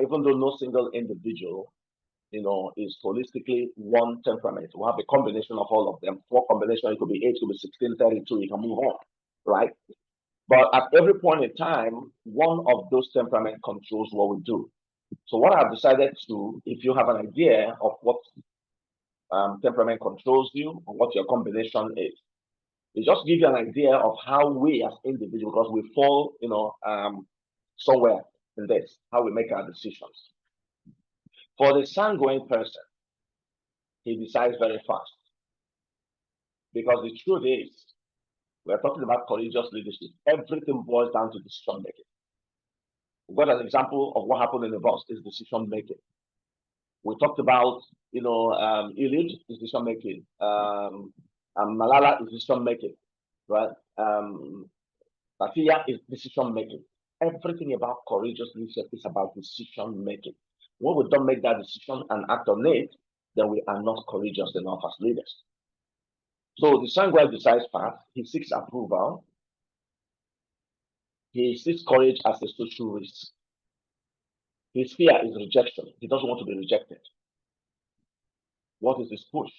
Even though no single individual is holistically one temperament. We have a combination of all of them. 4 combinations, it could be 8, it could be 16, 32, you can move on, right? But at every point in time, one of those temperaments controls what we do. So what I've decided to, if you have an idea of what temperament controls you, or what your combination is just give you an idea of how we as individuals, because we fall, somewhere in this, how we make our decisions. For the sanguine person, he decides very fast. Because the truth is, we're talking about courageous leadership. Everything boils down to decision making. We've got an example of what happened in the bus is decision making. We talked about, Eliud is decision making. Malala is decision making, right? Tafiya is decision making. Everything about courageous leadership is about decision making. When we don't make that decision and act on it, then we are not courageous enough as leaders. So the sanguine decides fast. He seeks approval. He sees courage as a social risk. His fear is rejection. He doesn't want to be rejected. What is his push?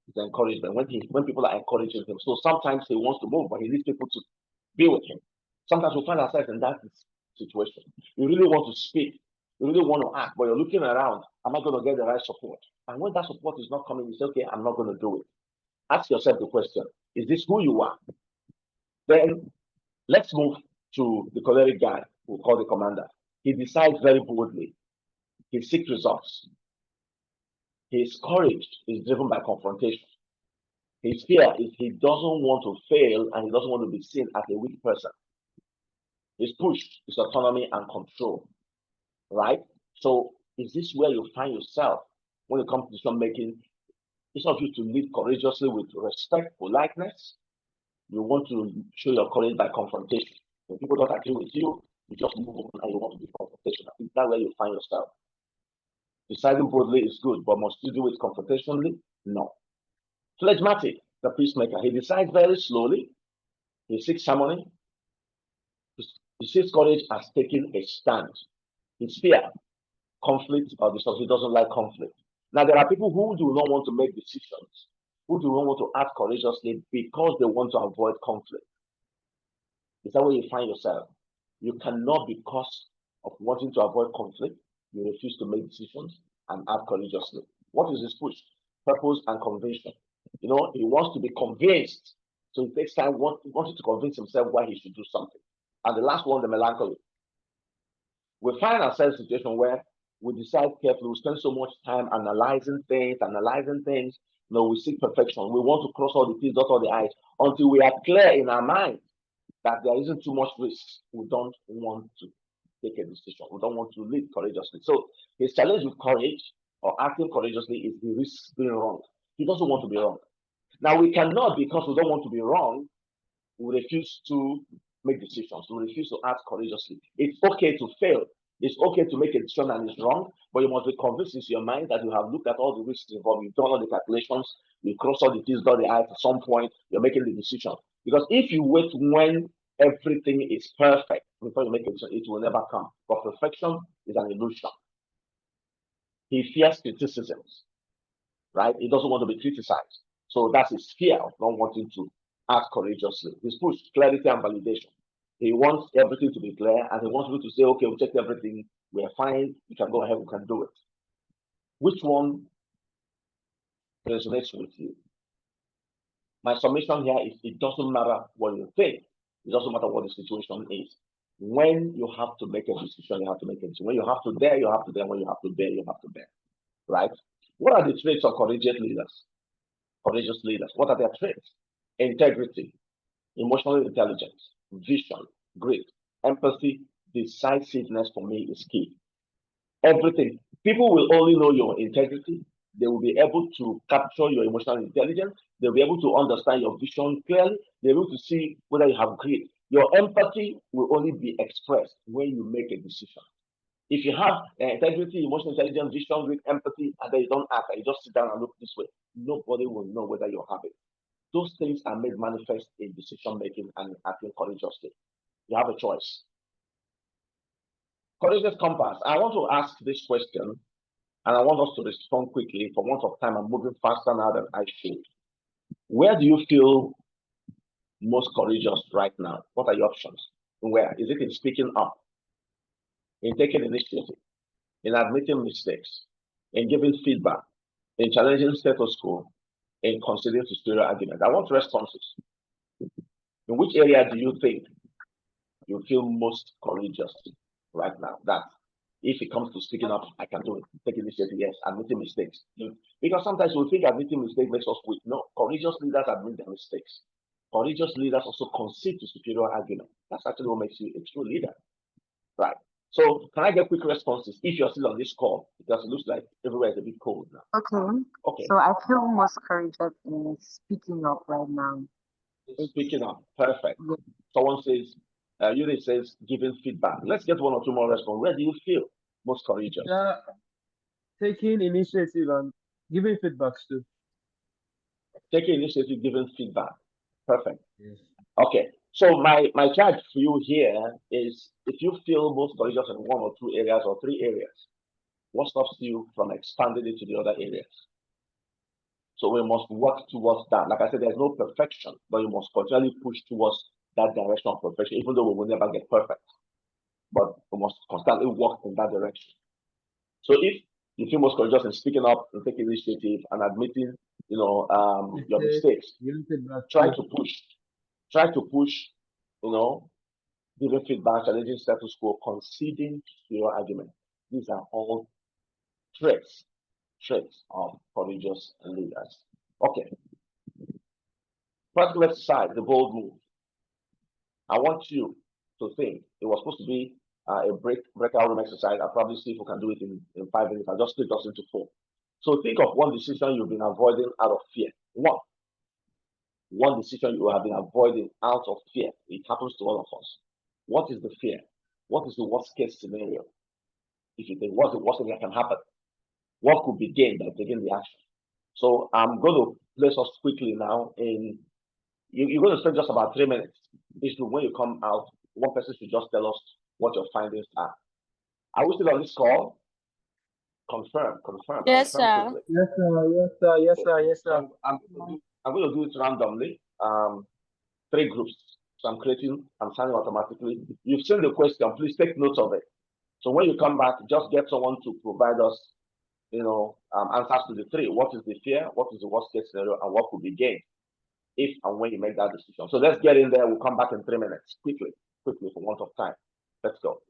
His encouragement. When people are encouraging him. So sometimes he wants to move, but he needs people to be with him. Sometimes we find ourselves in that situation. You really want to speak. You really want to act, but you're looking around. Am I going to get the right support? And when that support is not coming, you say, okay, I'm not going to do it. Ask yourself the question, is this who you are? Then let's move to the choleric guy, who we call the commander. He decides very boldly. He seeks results. His courage is driven by confrontation. His fear is he doesn't want to fail and he doesn't want to be seen as a weak person. His push is autonomy and control, right? So is this where you find yourself when it comes to decision making? It's not you to lead courageously with respect, politeness. You want to show your courage by confrontation. When people don't agree with you, you just move on and you want to be confrontational. Is that where you find yourself? Deciding boldly is good, but must you do it confrontationally? No. Phlegmatic, the peacemaker, he decides very slowly. He seeks harmony. He sees courage as taking a stand. His fear, conflict, or he doesn't like conflict. Now, there are people who do not want to make decisions, who do not want to act courageously because they want to avoid conflict. Is that where you find yourself? You cannot, because of wanting to avoid conflict, you refuse to make decisions and act courageously. What is his push? Purpose and conviction. He wants to be convinced. So it takes time, wanting to convince himself why he should do something. And the last one, the melancholy. We find ourselves in a situation where we decide carefully, we spend so much time analyzing things. We seek perfection. We want to cross all the T's, dot all the I's, until we are clear in our mind that there isn't too much risk. We don't want to take a decision. We don't want to lead courageously. So his challenge with courage or acting courageously is he risks being wrong. He doesn't want to be wrong. Now we cannot, because we don't want to be wrong, we refuse to make decisions. We refuse to act courageously. It's okay to fail. It's okay to make a decision and it's wrong, but you must be convinced in your mind that you have looked at all the risks involved. You've done all the calculations, you cross all the T's, dot the I's. At some point, you're making the decision. Because if you wait when everything is perfect before you make a decision, it will never come. But perfection is an illusion. He fears criticisms, right? He doesn't want to be criticized. So that's his fear of not wanting to act courageously. He's pushed clarity and validation. He wants everything to be clear, and he wants people to say, okay, we checked everything, we're fine, we can go ahead, we can do it. Which one resonates with you? My submission here is it doesn't matter what you think, it doesn't matter what the situation is. When you have to make a decision, you have to make a decision. When you have to dare, you have to dare. When you have to bear, you have to bear. Right? What are the traits of courageous leaders? Courageous leaders. What are their traits? Integrity, emotional intelligence, vision, grit, empathy, decisiveness for me is key. Everything. People will only know your integrity. They will be able to capture your emotional intelligence. They'll be able to understand your vision clearly. They'll be able to see whether you have grit. Your empathy will only be expressed when you make a decision. If you have integrity, emotional intelligence, vision, grit, empathy, and then you don't act, and you just sit down and look this way, nobody will know whether you have it. Those things are made manifest in decision making and acting courageously. You have a choice. Courageous compass. I want to ask this question, and I want us to respond quickly. For want of time, I'm moving faster now than I should. Where do you feel most courageous right now? What are your options? Where? Is it in speaking up, in taking initiative, in admitting mistakes, in giving feedback, in challenging status quo, in considering superior argument? I want responses. In which area do you think you feel most courageous right now? That if it comes to speaking up, I can do it. Take initiative, yes. Admitting mistakes. Because sometimes we think admitting mistakes makes us weak. No, courageous leaders admit their mistakes. Courageous leaders also concede to superior argument. That's actually what makes you a true leader. Right. So can I get quick responses if you're still on this call? Because it looks like everywhere is a bit cold now. Okay. Okay. So I feel most courageous in speaking up right now. Speaking up. Perfect. Yeah. Someone says, Yuri says, giving feedback. Let's get one or two more responses. Where do you feel most courageous? Yeah, taking initiative and giving feedbacks too. Taking initiative, giving feedback. Perfect. Yes. Okay. So my charge for you here is if you feel most courageous in one or two areas or three areas, what stops you from expanding it to the other areas? So we must work towards that. Like I said, there's no perfection, but you must continually push towards that direction of perfection, even though we will never get perfect. But we must constantly work in that direction. So if you feel most courageous in speaking up and taking initiative and admitting, your mistakes, Giving feedback try too. to push, giving feedback, challenging status quo, conceding to your argument. These are all traits of courageous leaders. Okay. Practical exercise, the bold move. I want you to think it was supposed to be a breakout room exercise. I'll probably see if we can do it in 5 minutes. I'll just split us into 4. So think of one decision you've been avoiding out of fear. One decision you have been avoiding out of fear. It happens to all of us. What is the fear? What is the worst case scenario? If you think, what's the worst thing that can happen? What could be gained by taking the action? So I'm going to place us quickly now in, you're going to spend just about 3 minutes. When you come out, one person should just tell us what your findings are. Are we still on this call? Confirm. Yes, Confirm sir. quickly. Yes, sir. Yes, sir. Yes, Okay. sir. Yes, sir. So I'm going to do it randomly. 3 groups. So I'm signing automatically. You've seen the question. Please take notes of it. So when you come back, just get someone to provide us, answers to the 3. What is the fear? What is the worst case scenario? And what could be gained if and when you make that decision? So let's get in there. We'll come back in 3 minutes. Quickly for want of time. Let's go.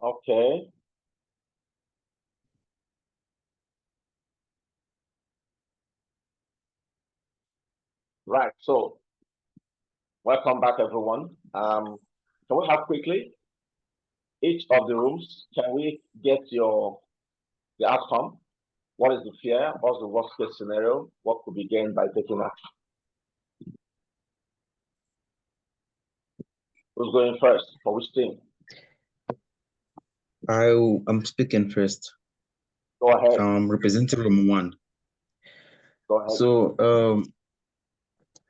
Okay. Right. So welcome back, everyone. Can we have quickly each of the rooms? Can we get the outcome? What is the fear? What's the worst case scenario? What could be gained by taking action? Who's going first? For which team? I'm speaking first. Go ahead. I'm representing room 1. Go ahead. So,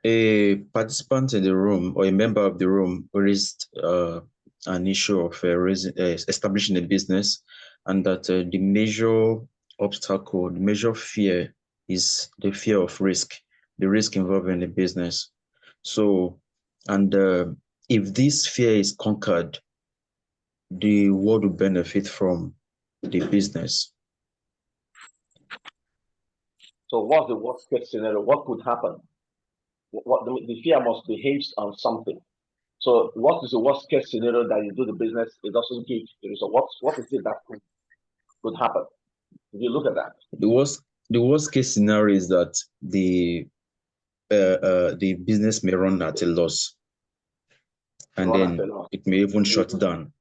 a participant in the room or a member of the room raised an issue of establishing a business, and that the major obstacle, the major fear is the fear of risk, the risk involved in the business. So, and if this fear is conquered, the world will benefit from the business. So what's the worst case scenario? What could happen? What the fear must be hinged on something. So what is the worst case scenario that you do the business, it doesn't give the result? What is it that could happen? If you look at that. The worst case scenario is that the business may run at a loss, and then it may even shut down.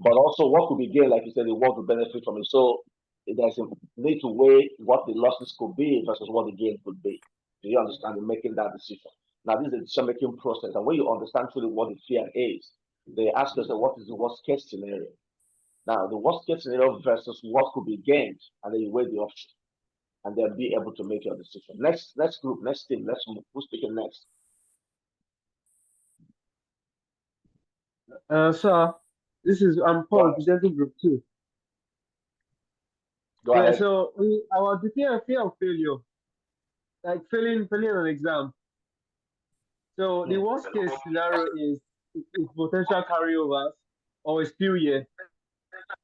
But also, what could be gained, like you said, the world will benefit from it. So there's a need to weigh what the losses could be versus what the gain could be. Do you understand? In making that decision. Now, this is a decision-making process, and when you understand truly what the fear is, they ask us, what is the worst case scenario? Now, the worst case scenario versus what could be gained, and then you weigh the option, and then be able to make your decision. Next group, next team, let's move. Who's speaking next? Sir, I'm Paul representing group 2. Go ahead. So our fear of failure, like failing an exam. So the worst case scenario is potential carryovers or a spill year.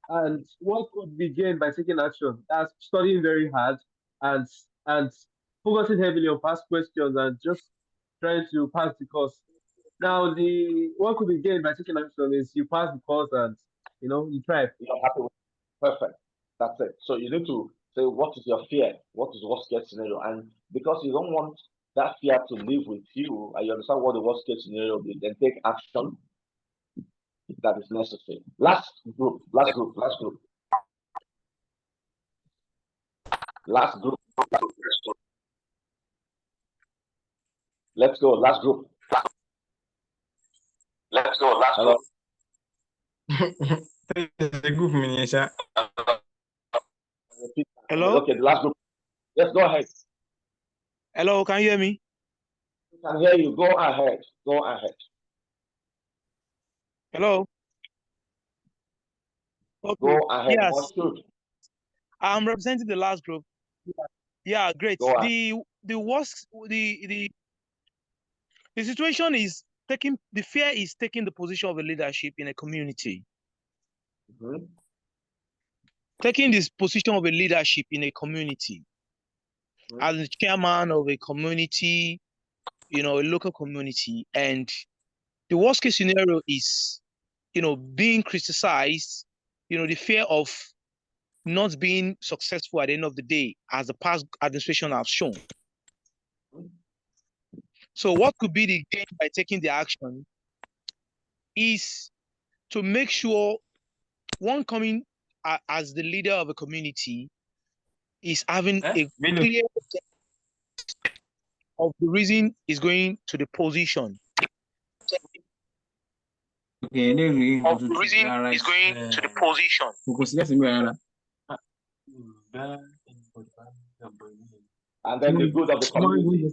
And what could be gained by taking action? That's studying very hard and focusing heavily on past questions and just trying to pass the course. Now, what could be gained by taking action is you pass the course and you thrive. You're happy with it. Perfect. That's it. So you need to say, what is your fear? What is the worst case scenario? And because you don't want that fear to live with you, and you understand what the worst case scenario is, then take action that is necessary. Last group. Last group. Let's go. Last group. Hello. Hello? Okay, the last group. Yes, go ahead. Hello, can you hear me? I can hear you. Go ahead. Hello? Okay. Go ahead. Yes. What's good? I'm representing the last group. Yeah, great. Go ahead. The situation is the fear is taking the position of a leadership in a community. Mm-hmm. Taking this position of a leadership in a community. Mm-hmm. As the chairman of a community, a local community, and the worst case scenario is, being criticized, the fear of not being successful at the end of the day, as the past administration have shown. So what could be the gain by taking the action is to make sure one coming as the leader of a community is having a clear of the reason is going to the position. Okay, of the reason is going to the position. And then the good of the community.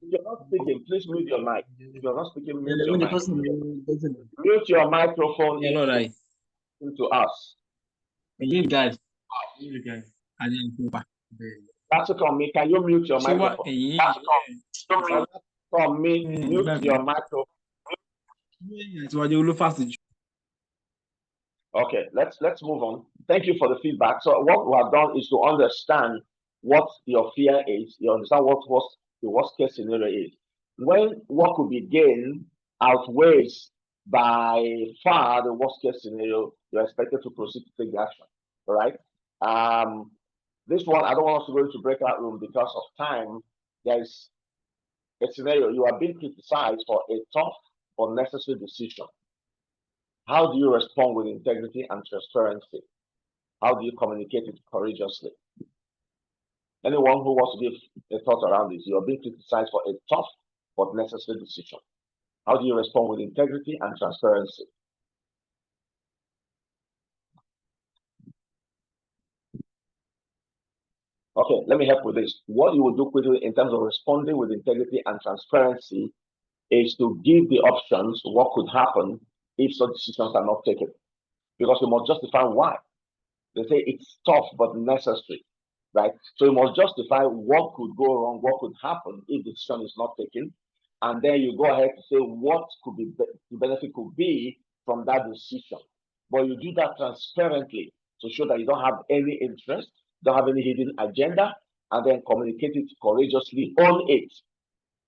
If you're not speaking, please mute your mic. If you're not speaking, mute your mic. Mute your microphone to us. That's okay on me. Can you mute your microphone? From me, mute your microphone. Okay, let's move on. Thank you for the feedback. So what we have done is to understand what your fear is. You understand what the worst case scenario is. When what could be gained outweighs by far the worst case scenario, you're expected to proceed to take the action. All right. This one, I don't want us to go into breakout room because of time. There's a scenario you are being criticized for a tough or necessary decision. How do you respond with integrity and transparency? How do you communicate it courageously? Anyone who wants to give a thought around this, you are being criticized for a tough but necessary decision. How do you respond with integrity and transparency? Okay, let me help with this. What you will do quickly in terms of responding with integrity and transparency is to give the options what could happen if such decisions are not taken. Because you must justify why. They say it's tough but necessary, right? So you must justify what could go wrong, what could happen if the decision is not taken. And then you go ahead to say what could be the benefit could be from that decision. But you do that transparently to show that you don't have any interest, don't have any hidden agenda, and then communicate it courageously on it.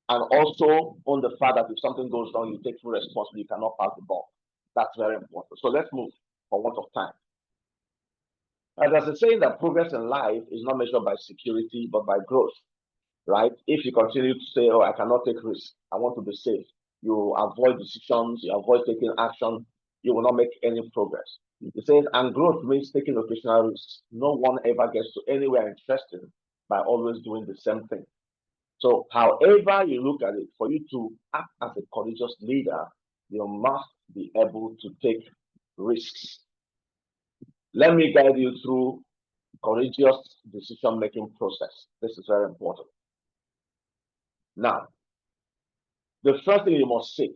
And also on the fact that if something goes wrong, you take full responsibility, you cannot pass the ball. That's very important. So let's move for want of time. There's a saying that progress in life is not measured by security, but by growth, right? If you continue to say, oh, I cannot take risks, I want to be safe, you avoid decisions, you avoid taking action, you will not make any progress. It says, and growth means taking occasional risks. No one ever gets to anywhere interesting by always doing the same thing. So however you look at it, for you to act as a courageous leader, you must be able to take risks. Let me guide you through courageous decision-making process. This is very important. Now, the first thing you must seek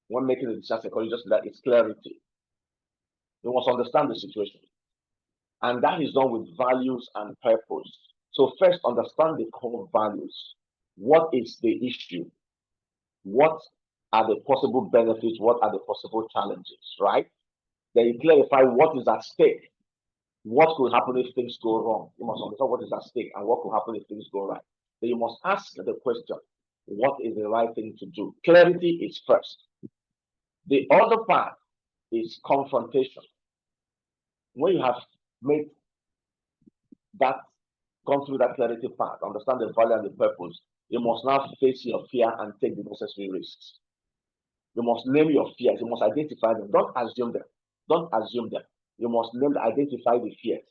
when making a decision as a courageous leader is clarity. You must understand the situation. And that is done with values and purpose. So first, understand the core values. What is the issue? What are the possible benefits? What are the possible challenges, right? Then you clarify what is at stake. What could happen if things go wrong? You must understand what is at stake and what could happen if things go right. Then you must ask the question, what is the right thing to do? Clarity is first. The other part is confrontation. When you have made that, gone through that clarity part, understand the value and the purpose, you must now face your fear and take the necessary risks. You must name your fears. You must identify them. Don't assume them. Don't assume them. You must name, identify the fears.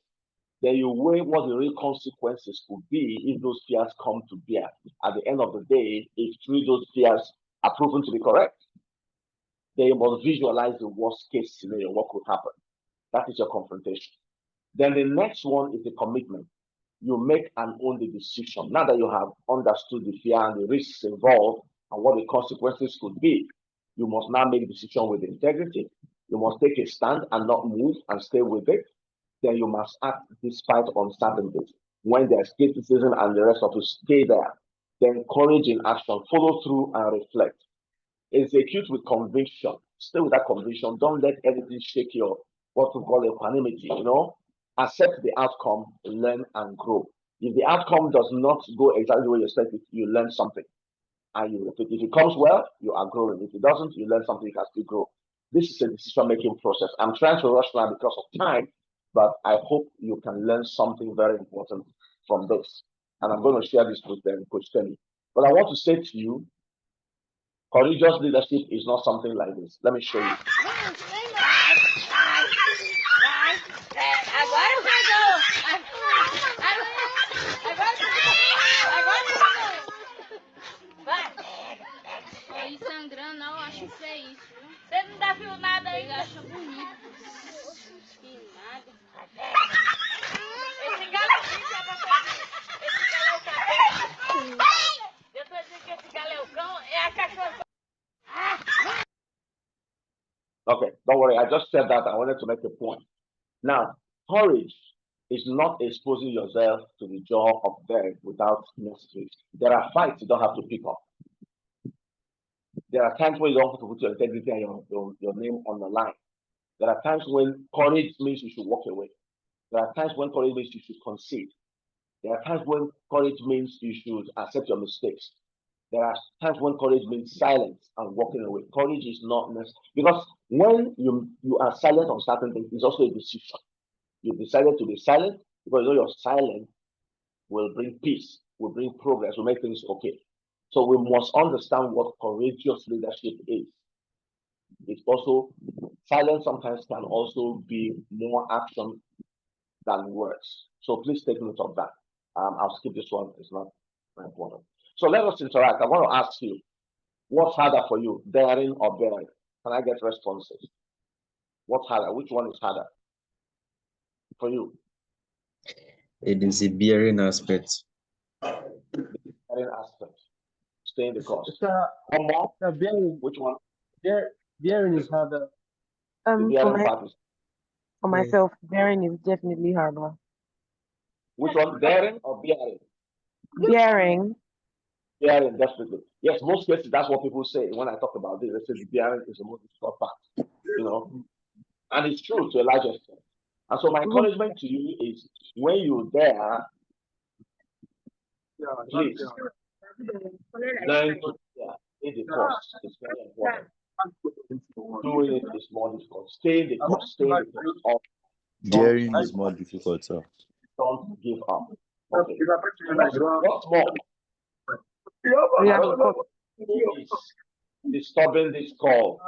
Then you weigh what the real consequences could be if those fears come to bear. At the end of the day, if truly those fears are proven to be correct, then you must visualize the worst case scenario, what could happen. That is your confrontation. Then the next one is the commitment. You make and own the decision. Now that you have understood the fear and the risks involved and what the consequences could be, you must now make a decision with integrity. You must take a stand and not move and stay with it. Then you must act despite uncertainty. When there's criticism and the rest of it, stay there. Then courage in action, follow through and reflect. Execute with conviction. Stay with that conviction. Don't let anything shake your what we call equanimity, Accept the outcome, learn and grow. If the outcome does not go exactly the way you expected, you learn something and you repeat. If it comes well, you are growing. If it doesn't, you learn something, you can still grow. This is a decision-making process. I'm trying to rush now because of time, but I hope you can learn something very important from this. And I'm going to share this with them, Coach Kenny. But I want to say to you, courageous leadership is not something like this. Let me show you. Aí sangrando, não, eu acho feio isso. Você não tá filmado aí? Eu acho bonito. Que nada. Esse galo aqui é pra fazer. Esse galo é o cabelo. Eu tô dizendo que esse galo é o cão, é a cachorra. Okay, don't worry. I just said that. I wanted to make a point. Now, courage is not exposing yourself to the jaw of death without necessity. There are fights you don't have to pick up. There are times when you don't have to put your integrity and your name on the line. There are times when courage means you should walk away. There are times when courage means you should concede. There are times when courage means you should accept your mistakes. There are times when courage means silence and walking away. Courage is not necessary because when you are silent on certain things, it's also a decision. You decided to be silent because you know your silence will bring peace, will bring progress, will make things okay. So we must understand what courageous leadership is. It's also silence sometimes can also be more action than words. So please take note of that. I'll skip this one. It's not very important. So let us interact. I want to ask you, what's harder for you, daring or bearing? Can I get responses? What's harder? Which one is harder for you? It is a bearing aspect. Daring aspect. Staying the course. One more. Bearing. Which one? Bearing is harder. The bearing part is. For myself, bearing is definitely harder. Which one? Daring or bearing? Bearing. Bearing, definitely. Yes, most cases that's what people say when I talk about this. They say the bearing is the most difficult part, you know, and it's true to a large extent. And so my encouragement to you is when you're there, please learn to stay the course. It's very important. Doing it is more difficult. Stay the course. Stay the course. Daring is more difficult, sir. Don't give up. Okay. What's more? Who is disturbing this call?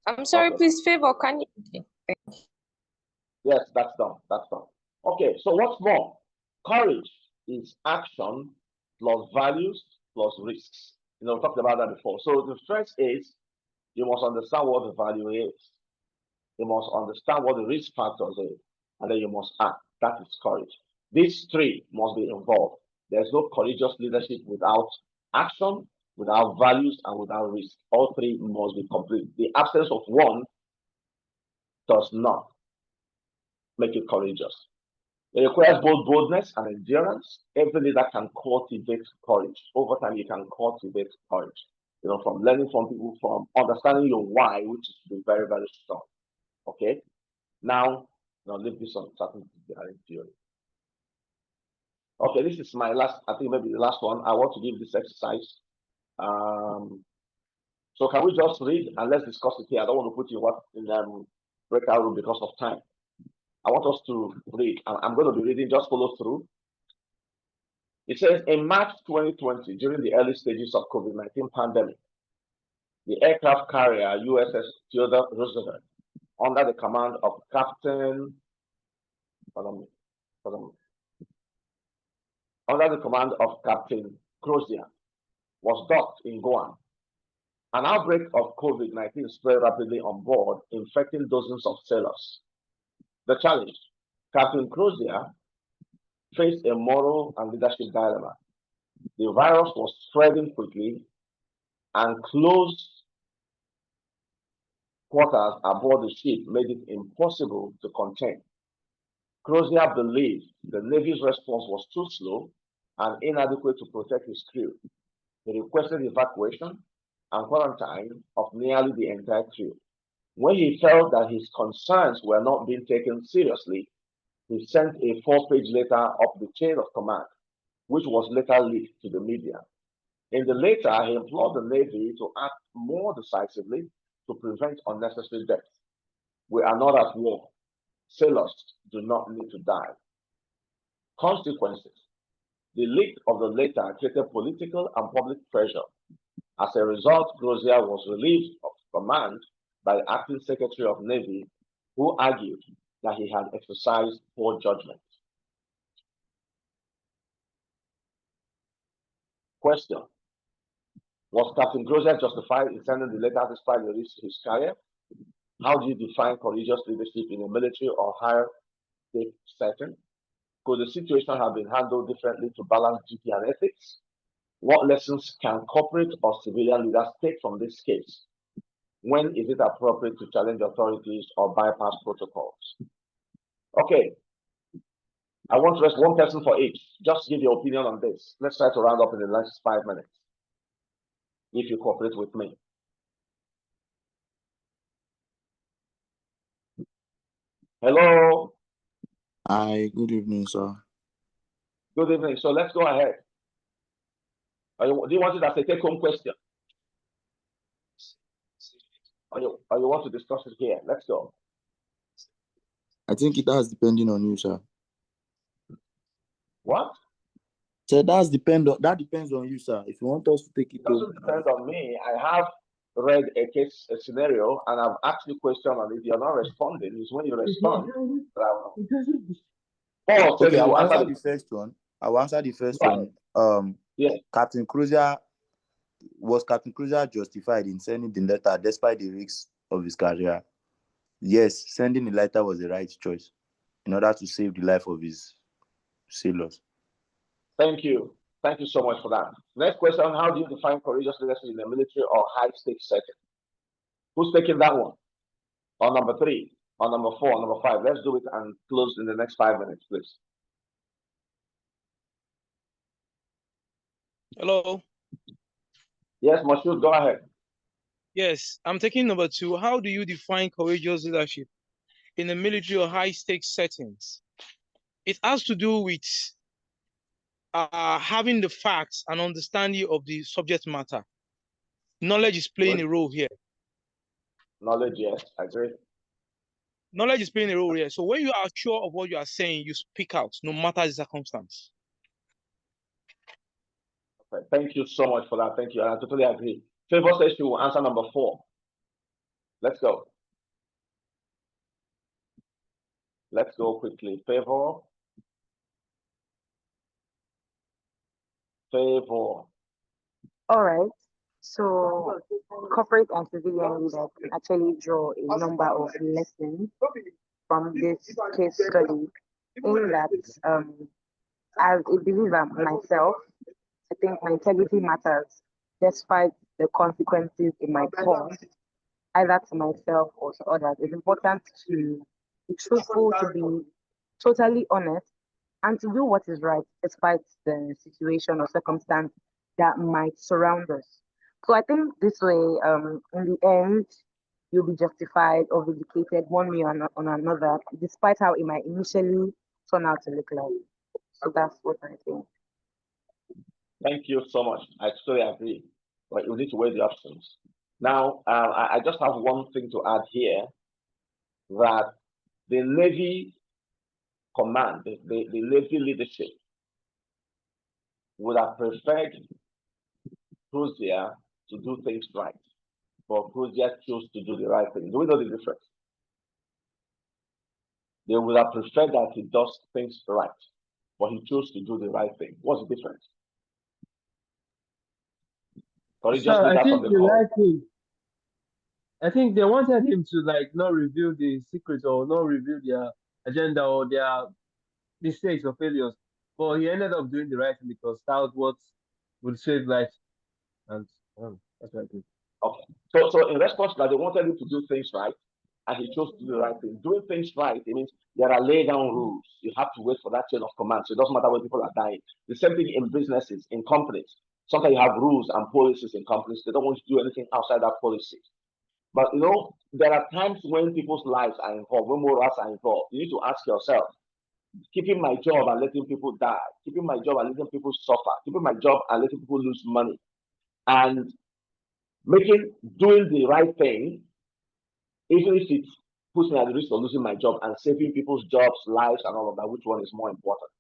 I'm sorry, please, favor, can you? Yes, that's done. That's done. Okay, so what's more? Courage is action plus values plus risks. You know, we talked about that before. So the first is you must understand what the value is. You must understand what the risk factors is, and then you must act. That is courage. These three must be involved. There's no courageous leadership without action, without values, and without risk. All three must be complete. The absence of one does not make it courageous. It requires both boldness and endurance. Every leader can cultivate courage. Over time, you can cultivate courage. You know, from learning from people, from understanding your why, which is to be very, very strong. Okay. Now leave this on certain behind theory. Okay, this is my last, I think maybe the last one. I want to give this exercise. So can we just read and let's discuss it here? I don't want to put you in breakout room because of time. I want us to read. I'm going to be reading, just follow through. It says, in March 2020, during the early stages of COVID-19 pandemic, the aircraft carrier USS Theodore Roosevelt, under the command of Captain, under the command of Captain Crozier, was docked in Guam. An outbreak of COVID-19 spread rapidly on board, infecting dozens of sailors. The challenge: Captain Crozier faced a moral and leadership dilemma. The virus was spreading quickly, and close quarters aboard the ship made it impossible to contain. Crozier believed the Navy's response was too slow and inadequate to protect his crew. He requested evacuation and quarantine of nearly the entire crew. When he felt that his concerns were not being taken seriously, he sent a 4-page letter up the chain of command, which was later leaked to the media. In the letter, he implored the Navy to act more decisively to prevent unnecessary deaths. We are not at war. Sailors do not need to die. Consequences: the leak of the letter created political and public pressure. As a result, Crozier was relieved of command by the acting Secretary of Navy, who argued that he had exercised poor judgment. Question: was Captain Crozier justified in sending the letter despite the risk to his career? How do you define courageous leadership in a military or higher stake setting? Could the situation have been handled differently to balance duty and ethics? What lessons can corporate or civilian leaders take from this case? When is it appropriate to challenge authorities or bypass protocols? Okay, I want to ask one person for each. Just give your opinion on this. Let's try to round up in the next 5 minutes, if you cooperate with me. Hello. Hi, good evening, sir. Good evening. So let's go ahead. Do you want it as a take-home question? Or you want to discuss it here? Let's go. I think it has depending on you, sir. What? So that depends on you, sir. If you want us to take it, It doesn't depend on me. I have read a scenario, and I've asked you a question, and if you're not responding, it's when you respond. Okay, I will answer the first one. I will answer the first one. Yeah. Captain Cruiser justified in sending the letter despite the risks of his career? Yes, sending the letter was the right choice in order to save the life of his sailors. Thank you. Thank you so much for that. Next question, how do you define courageous leadership in a military or high-stakes setting? Who's taking that one? Or number 3, or number 4, or number 5? Let's do it and close in the next 5 minutes, please. Hello. Yes, Moshood, go ahead. Yes, I'm taking number 2. How do you define courageous leadership in a military or high-stakes settings? It has to do with having the facts and understanding of the subject matter. Knowledge is playing a role here. Knowledge, yes, I agree. Knowledge is playing a role here. So when you are sure of what you are saying, you speak out, no matter the circumstance. Okay, thank you so much for that. Thank you. I totally agree. Favor says she will answer number 4. Let's go. Let's go quickly. Favor. All right. So corporate and civilian leaders can actually draw a number of lessons from this case study. In that, as a believer myself, I think my integrity matters despite the consequences it might cause, either to myself or to others. It's important to be truthful, to be totally honest, and to do what is right despite the situation or circumstance that might surround us. So I think this way, in the end, you'll be justified or vindicated one way or on another, despite how it might initially turn out to look like. So that's what I think. Thank you so much. I totally agree. But you need to weigh the options. Now, I just have one thing to add here, that the Navy command, the Navy leadership would have preferred Cruzier to do things right, but Cruzier chose to do the right thing. Do we know the difference? They would have preferred that he does things right, but he chose to do the right thing. What's the difference? I think they wanted him to not reveal the secrets or not reveal their agenda or their mistakes or failures. But he ended up doing the right thing because that's what would save lives. And that's what I think. Okay. So in response to that, they wanted him to do things right, and he chose to do the right thing. Doing things right, it means there are laid down rules. You have to wait for that chain of command. So it doesn't matter when people are dying. The same thing in businesses, in companies. Sometimes you have rules and policies in companies. They don't want you to do anything outside that policy. But there are times when people's lives are involved, when morals are involved. You need to ask yourself, keeping my job and letting people die, keeping my job and letting people suffer, keeping my job and letting people lose money, and doing the right thing, even if it puts me at the risk of losing my job, and saving people's jobs, lives, and all of that, which one is more important?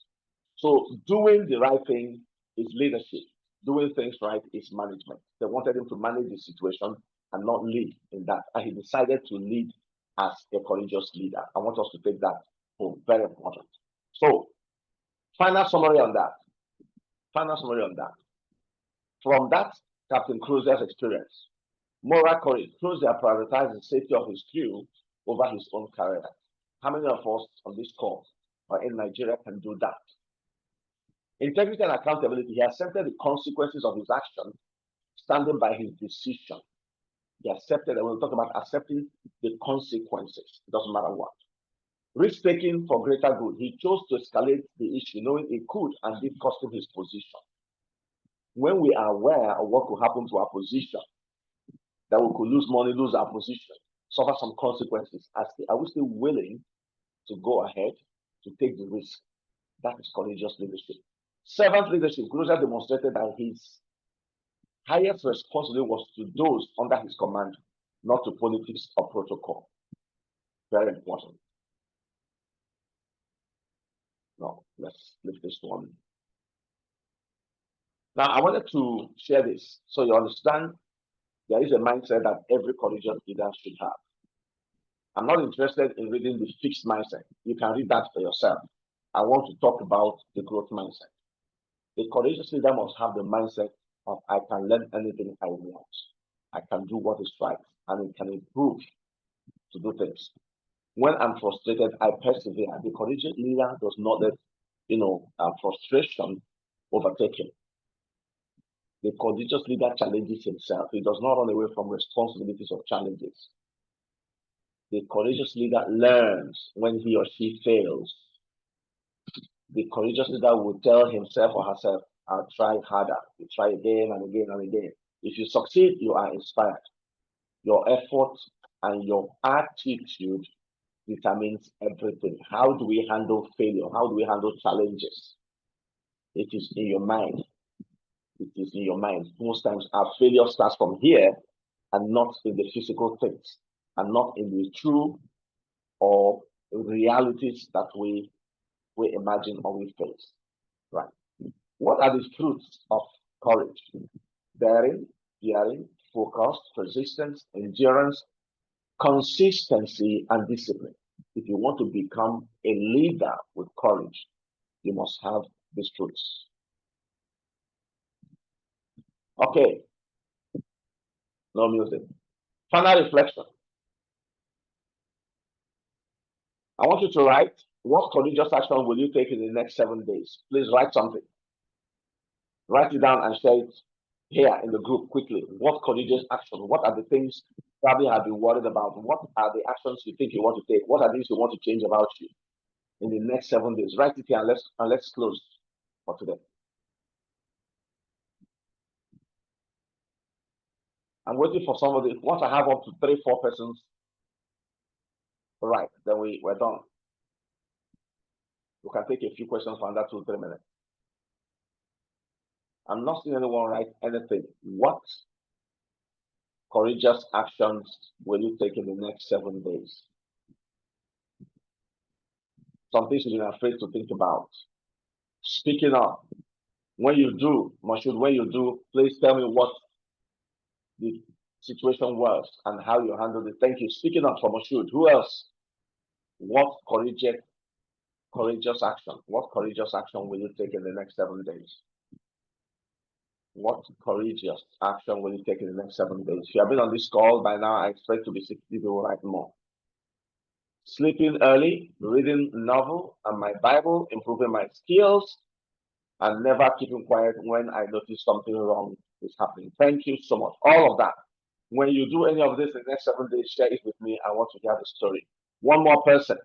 So doing the right thing is leadership. Doing things right is management. They wanted him to manage the situation and not lead in that. And he decided to lead as a courageous leader. I want us to take that home. Very important. So, final summary on that. From that Captain Cruzer's experience, moral courage, Cruzier prioritized the safety of his crew over his own career. How many of us on this call or in Nigeria can do that? Integrity and accountability, he accepted the consequences of his action, standing by his decision. He accepted, and we'll talk about accepting the consequences. It doesn't matter what. Risk-taking for greater good. He chose to escalate the issue, knowing it could and did cost him his position. When we are aware of what could happen to our position, that we could lose money, lose our position, suffer some consequences, are we still willing to go ahead to take the risk? That is courageous leadership. Servant leadership, Groza demonstrated that his highest responsibility was to those under his command, not to politics or protocol. Very important. Now, let's leave this one. Now, I wanted to share this so you understand there is a mindset that every courageous leader should have. I'm not interested in reading the fixed mindset. You can read that for yourself. I want to talk about the growth mindset. A courageous leader must have the mindset of I can learn anything I want. I can do what is right, and it can improve to do things. When I'm frustrated, I persevere. The courageous leader does not let frustration overtake him. The courageous leader challenges himself. He does not run away from responsibilities or challenges. The courageous leader learns when he or she fails. The courageous leader will tell himself or herself, I'll try harder. You try again and again and again. If you succeed, you are inspired. Your effort and your attitude determines everything. How do we handle failure? How do we handle challenges? It is in your mind. It is in your mind. Most times our failure starts from here and not in the physical things, and not in the true or realities that we imagine or we face. Right. What are the fruits of courage? Daring, focus, persistence, endurance, consistency, and discipline. If you want to become a leader with courage, you must have these fruits. Okay. No music. Final reflection. I want you to write, what courageous action will you take in the next 7 days? Please write something. Write it down and share it here in the group quickly. What courageous action? What are the things you probably have been worried about? What are the actions you think you want to take? What are things you want to change about you in the next 7 days? Write it here and let's close for today. I'm waiting for somebody. Once I have up to 3-4 persons, right, then we're done. We can take a few questions for under 2-3 minutes. I'm not seeing anyone write anything. What courageous actions will you take in the next 7 days? Some things you've been afraid to think about. Speaking up. When you do, please tell me what the situation was and how you handled it. Thank you. Speaking up for Moshood. Who else? What courageous action? What courageous action will you take in the next 7 days? What courageous action will you take in the next 7 days? If you have been on this call by now, I expect to be 60 people right more. Sleeping early, reading novel and my Bible, improving my skills, and never keeping quiet when I notice something wrong is happening. Thank you so much. All of that. When you do any of this in the next 7 days, share it with me. I want to hear the story. One more person.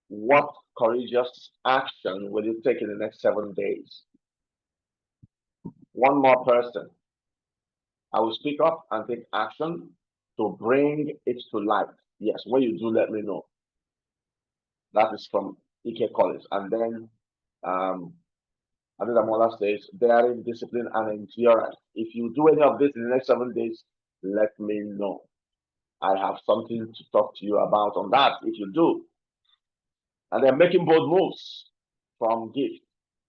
What courageous action will you take in the next 7 days? One more person. I will speak up and take action to bring it to light. Yes, when you do, let me know. That is from Ike College. And then Adedamola says, daring, discipline, and endurance. If you do any of this in the next 7 days, let me know. I have something to talk to you about on that if you do. And they're making bold moves from gift.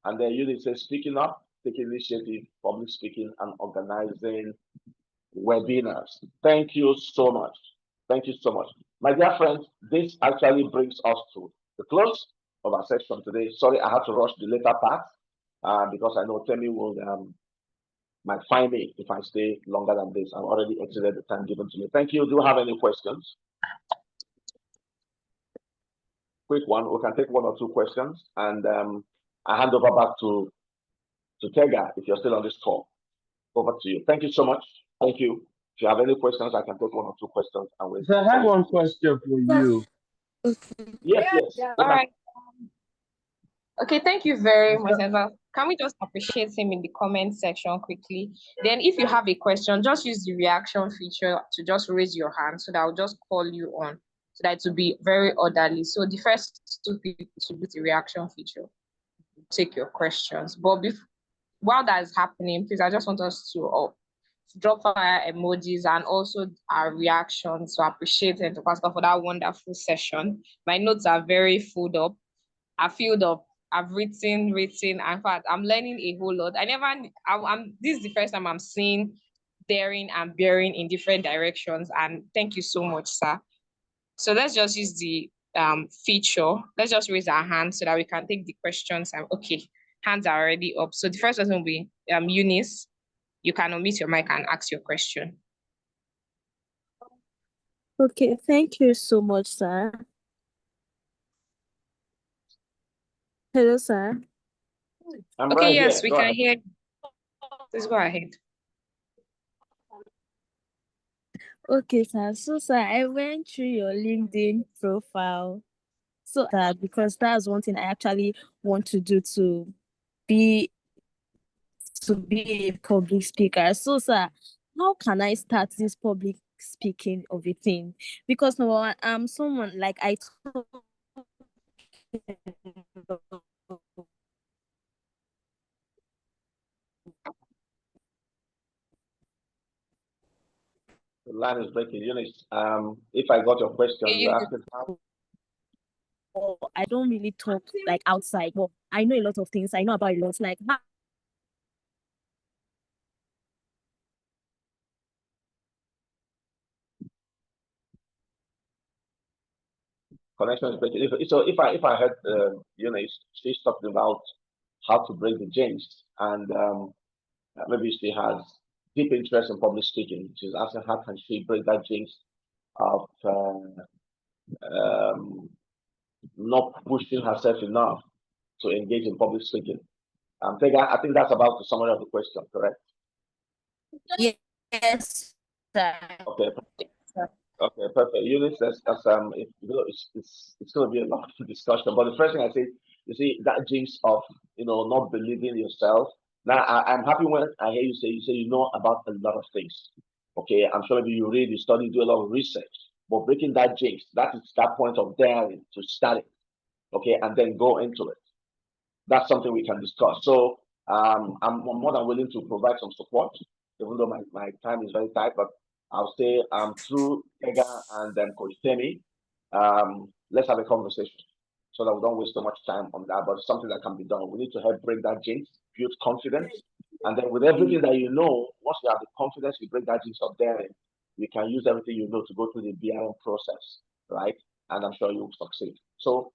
And then Unit says, speaking up, taking initiative, public speaking, and organizing webinars. Thank you so much. Thank you so much. My dear friends, this actually brings us to the close of our session today. Sorry, I had to rush the later part because I know Temi will might find me if I stay longer than this. I've already exceeded the time given to me. Thank you. Do you have any questions? Quick one. We can take 1 or 2 questions, and I hand over back to Tega if you're still on this call. Over to you. Thank you so much. Thank you. If you have any questions, I can take 1 or 2 questions and wait. So I have one question for you. Yes. All right. Okay, thank you very much. Can we just appreciate him in the comment section quickly? Then if you have a question, just use the reaction feature to just raise your hand so that I'll just call you on so that it will be very orderly. So the first 2 people to do the reaction feature take your questions. But while that is happening, please, I just want us to drop fire emojis and also our reactions to appreciate and to Pascal for that wonderful session. My notes are very filled up. I filled up. I've written. In fact, I'm learning a whole lot. This is the first time I'm seeing daring and bearing in different directions. And thank you so much, sir. So let's just use the feature. Let's just raise our hands so that we can take the questions. Okay, hands are already up. So the first person will be Eunice. You can unmute your mic and ask your question. Okay, thank you so much, sir. Hello, sir. I'm okay, right yes, here. we Go can ahead. hear you. Please go ahead. Okay, sir. So, sir, I went through your LinkedIn profile. So that because that's one thing I actually want to do to be a public speaker. So, sir, how can I start this public speaking of a thing? Because number one, I'm someone like I told The line is breaking. Eunice, if I got your question, you're asking how? I don't really talk like outside, but I know a lot of things. I know about a lot. Like Connection is breaking. If I heard Eunice, she's talking about how to break the jinx, and maybe she has deep interest in public speaking. She's asking how can she break that jinx of not pushing herself enough to engage in public speaking. I think that's about the summary of the question, correct? yes, sir. Okay. Okay, perfect. Eunice, it's going to be a lot of discussion. But the first thing I say, you see, that jinx of not believing yourself. Now, I'm happy when I hear you say you know about a lot of things. Okay, I'm sure maybe you read, you study, do a lot of research. But breaking that jinx, that is that point of daring to start it. Okay, and then go into it. That's something we can discuss. So I'm more than willing to provide some support, even though my time is very tight. But I'll say through Ega and then Coach Temi, let's have a conversation so that we don't waste so much time on that. But it's something that can be done. We need to help break that jinx, build confidence, and then with everything that you know, once you have the confidence, you break that jinx of daring. You can use everything you know to go through the BRM process, right? And I'm sure you'll succeed. So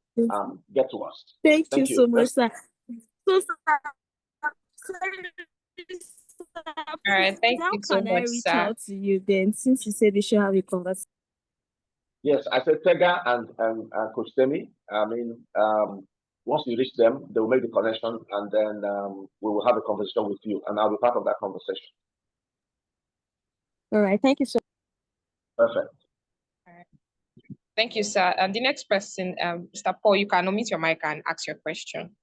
get to us. Thank you so much, sir. So, all right, thank you so much, how can I reach sir. out to you then, since you said we should have a conversation? Yes, I said Tega and Coach Temi. I mean, once you reach them, they will make the connection, and then we will have a conversation with you, and I'll be part of that conversation. All right, thank you so much. Perfect. All right. Thank you, sir. And the next person, Mr. Paul, you can unmute your mic and ask your question.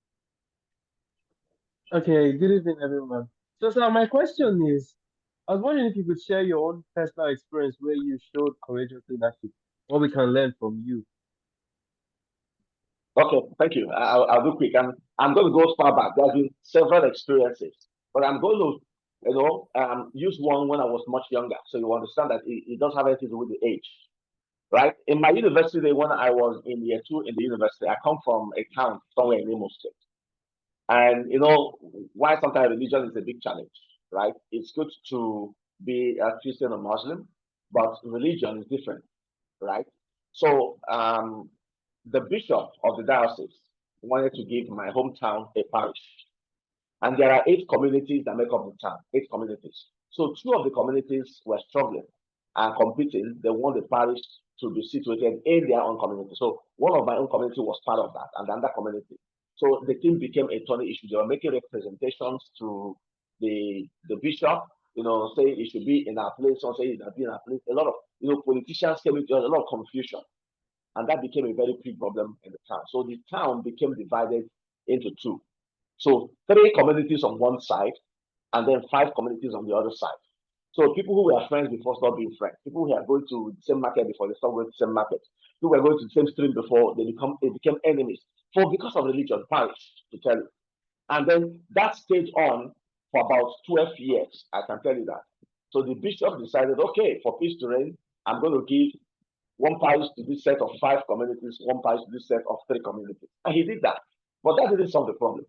Okay, good evening, everyone. So, sir, my question is, I was wondering if you could share your own personal experience where you showed courageous leadership, what we can learn from you. Okay, thank you. I'll do quick. I'm going to go far back. There's been several experiences, but I'm going to, use one when I was much younger, so you understand that it doesn't have anything to do with the age, right? In my university, when I was in year 2 in the university, I come from a town somewhere in Imo State. And why sometimes religion is a big challenge, right? It's good to be a Christian or Muslim, but religion is different, right? So the bishop of the diocese wanted to give my hometown a parish. And there are 8 communities that make up the town, 8 communities. So 2 of the communities were struggling and competing. They want the parish to be situated in their own community. So one of my own community was part of that, and another community. So the thing became a thorny issue. They were making representations to the bishop, say it should be in our place, some say it should be in our place. A lot of politicians came into a lot of confusion. And that became a very big problem in the town. So the town became divided into 2. So 3 communities on one side, and then 5 communities on the other side. So people who were friends before stop being friends. People who are going to the same market before they stop going to the same market. People who were going to the same stream before they became enemies. Because of religion, parish, to tell you. And then that stayed on for about 12 years, I can tell you that. So the bishop decided, okay, for peace to reign, I'm going to give one parish to this set of 5 communities, one parish to this set of 3 communities. And he did that. But that didn't solve the problem.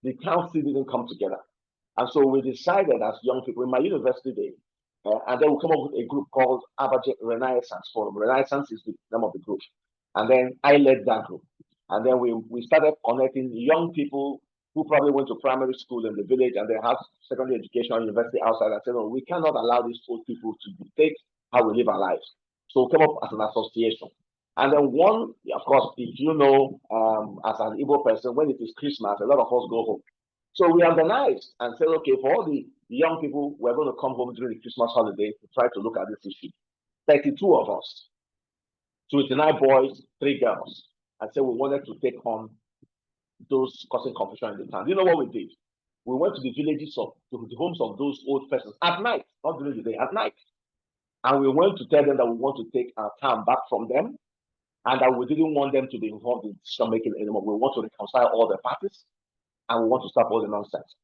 The council didn't come together. And so we decided as young people in my university day, and then we come up with a group called Abaji Renaissance Forum. Renaissance is the name of the group. And then I led that group. And then we started connecting young people who probably went to primary school in the village and they had secondary education or university outside and said, oh, we cannot allow these old people to dictate how we live our lives. So we came up as an association. And then one, of course, if you know, as an Igbo person, when it is Christmas, a lot of us go home. So we organized and said, okay, for all the young people, we're going to come home during the Christmas holiday to try to look at this issue. 32 of us, 29 boys, 3 girls. And said we wanted to take on those causing confusion in the town. You know what we did? We went to the villages to the homes of those old persons at night, not during the day, at night. And we went to tell them that we want to take our town back from them and that we didn't want them to be involved in decision making anymore. We want to reconcile all the parties and we want to stop all the nonsense.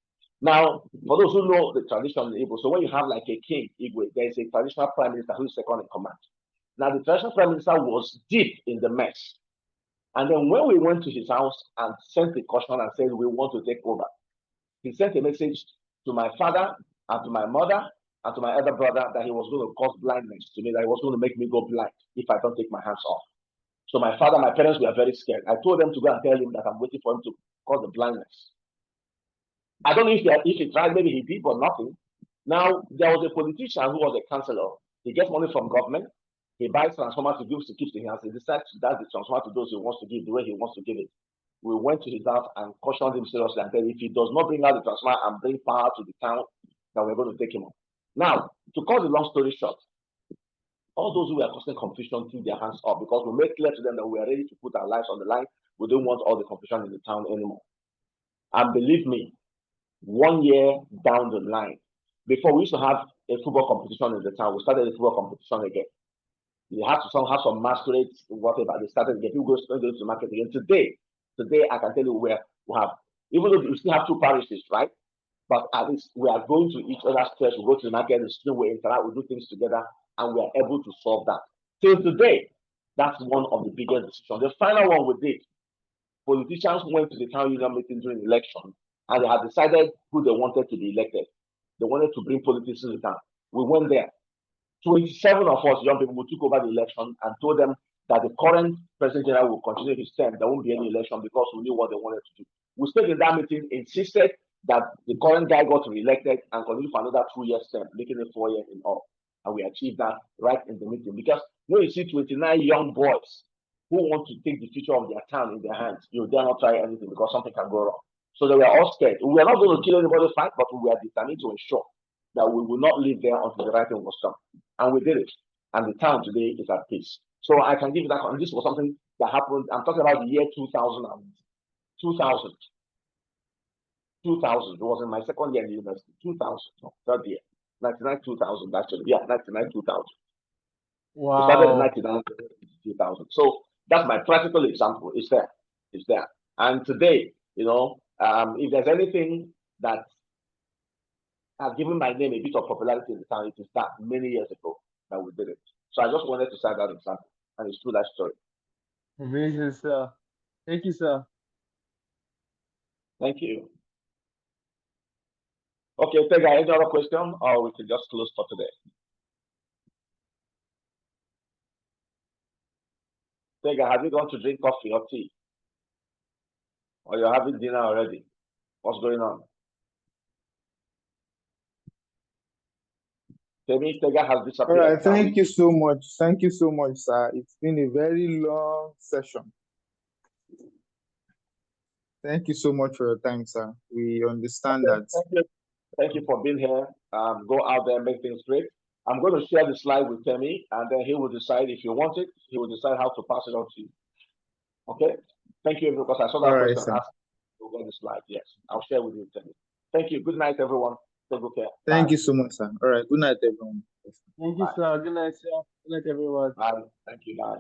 Now, for those who know the tradition in Igbo, so when you have like a king, Igwe, there is a traditional prime minister who is second in command. Now, the traditional prime minister was deep in the mess. And then when we went to his house and sent a caution and said, we want to take over, he sent a message to my father and to my mother and to my other brother that he was going to cause blindness to me, that he was going to make me go blind if I don't take my hands off. So my parents were very scared. I told them to go and tell him that I'm waiting for him to cause the blindness. I don't know if he tried, maybe he did, but nothing. Now, there was a politician who was a councillor. He gets money from government. He buys transformers to give to keep the hands. He decides to dash the transformer to those he wants to give the way he wants to give it. We went to his house and cautioned him seriously and said, if he does not bring out the transformer and bring power to the town, then we're going to take him on. Now, to cut the long story short, all those who were causing confusion took their hands up because we made clear to them that we are ready to put our lives on the line. We don't want all the confusion in the town anymore. And believe me, 1 year down the line, before we used to have a football competition in the town, we started a football competition again. They had to have some masquerades, whatever. They started getting people go to the market again. Today, I can tell you where we have, even though we still have 2 parishes, right? But at least we are going to each other's church, we go to the market, the street, we interact, we do things together, and we are able to solve that. Till today, that's one of the biggest decisions. The final one we did, politicians went to the town union meeting during the election, and they had decided who they wanted to be elected. They wanted to bring politics to the town. We went there. 27 of us young people took over the election and told them that the current president general will continue his term. There won't be any election because we knew what they wanted to do. We stayed in that meeting, insisted that the current guy got reelected and continued for another 2 years term, making it 4 years in all. And we achieved that right in the meeting. Because when you see 29 young boys who want to take the future of their town in their hands, you dare not try anything because something can go wrong. So they were all scared. We were not going to kill anybody fight, but we were determined to ensure that we will not live there until the right thing was done. And we did it. And the town today is at peace. So I can give you that. And this was something that happened. I'm talking about the year 2000. 2000. It was in my second year in the university. 2000. No, third year. 99, 2000 actually. Yeah, 99, 2000. Wow. We started in 99, 2000. So that's my practical example. It's there. It's there. And today, if there's anything that has given my name a bit of popularity in the town, it is that many years ago that we did it. So I just wanted to cite that example, and it's true that story. Amazing, sir. Thank you, sir. Thank you. Okay, Tega, any other question, or we can just close for today? Tega, have you gone to drink coffee or tea? Or you're having dinner already? What's going on? Tega has disappeared. All right, thank you so much. Thank you so much, sir. It's been a very long session. Thank you so much for your time, sir. We understand that. Thank you for being here. Go out there, make things great. I'm going to share the slide with Temi, and then he will decide if you want it. He will decide how to pass it on to you. Okay? Thank you, because I saw that question asked over the slide. Yes, I'll share with you, Temi. Thank you. Good night, everyone. Take good care. Thank Bye. you so much, sir. All right. Good night, everyone. Thank you, Bye. sir. Good night, sir. Good night, everyone. Bye. Thank you. Bye.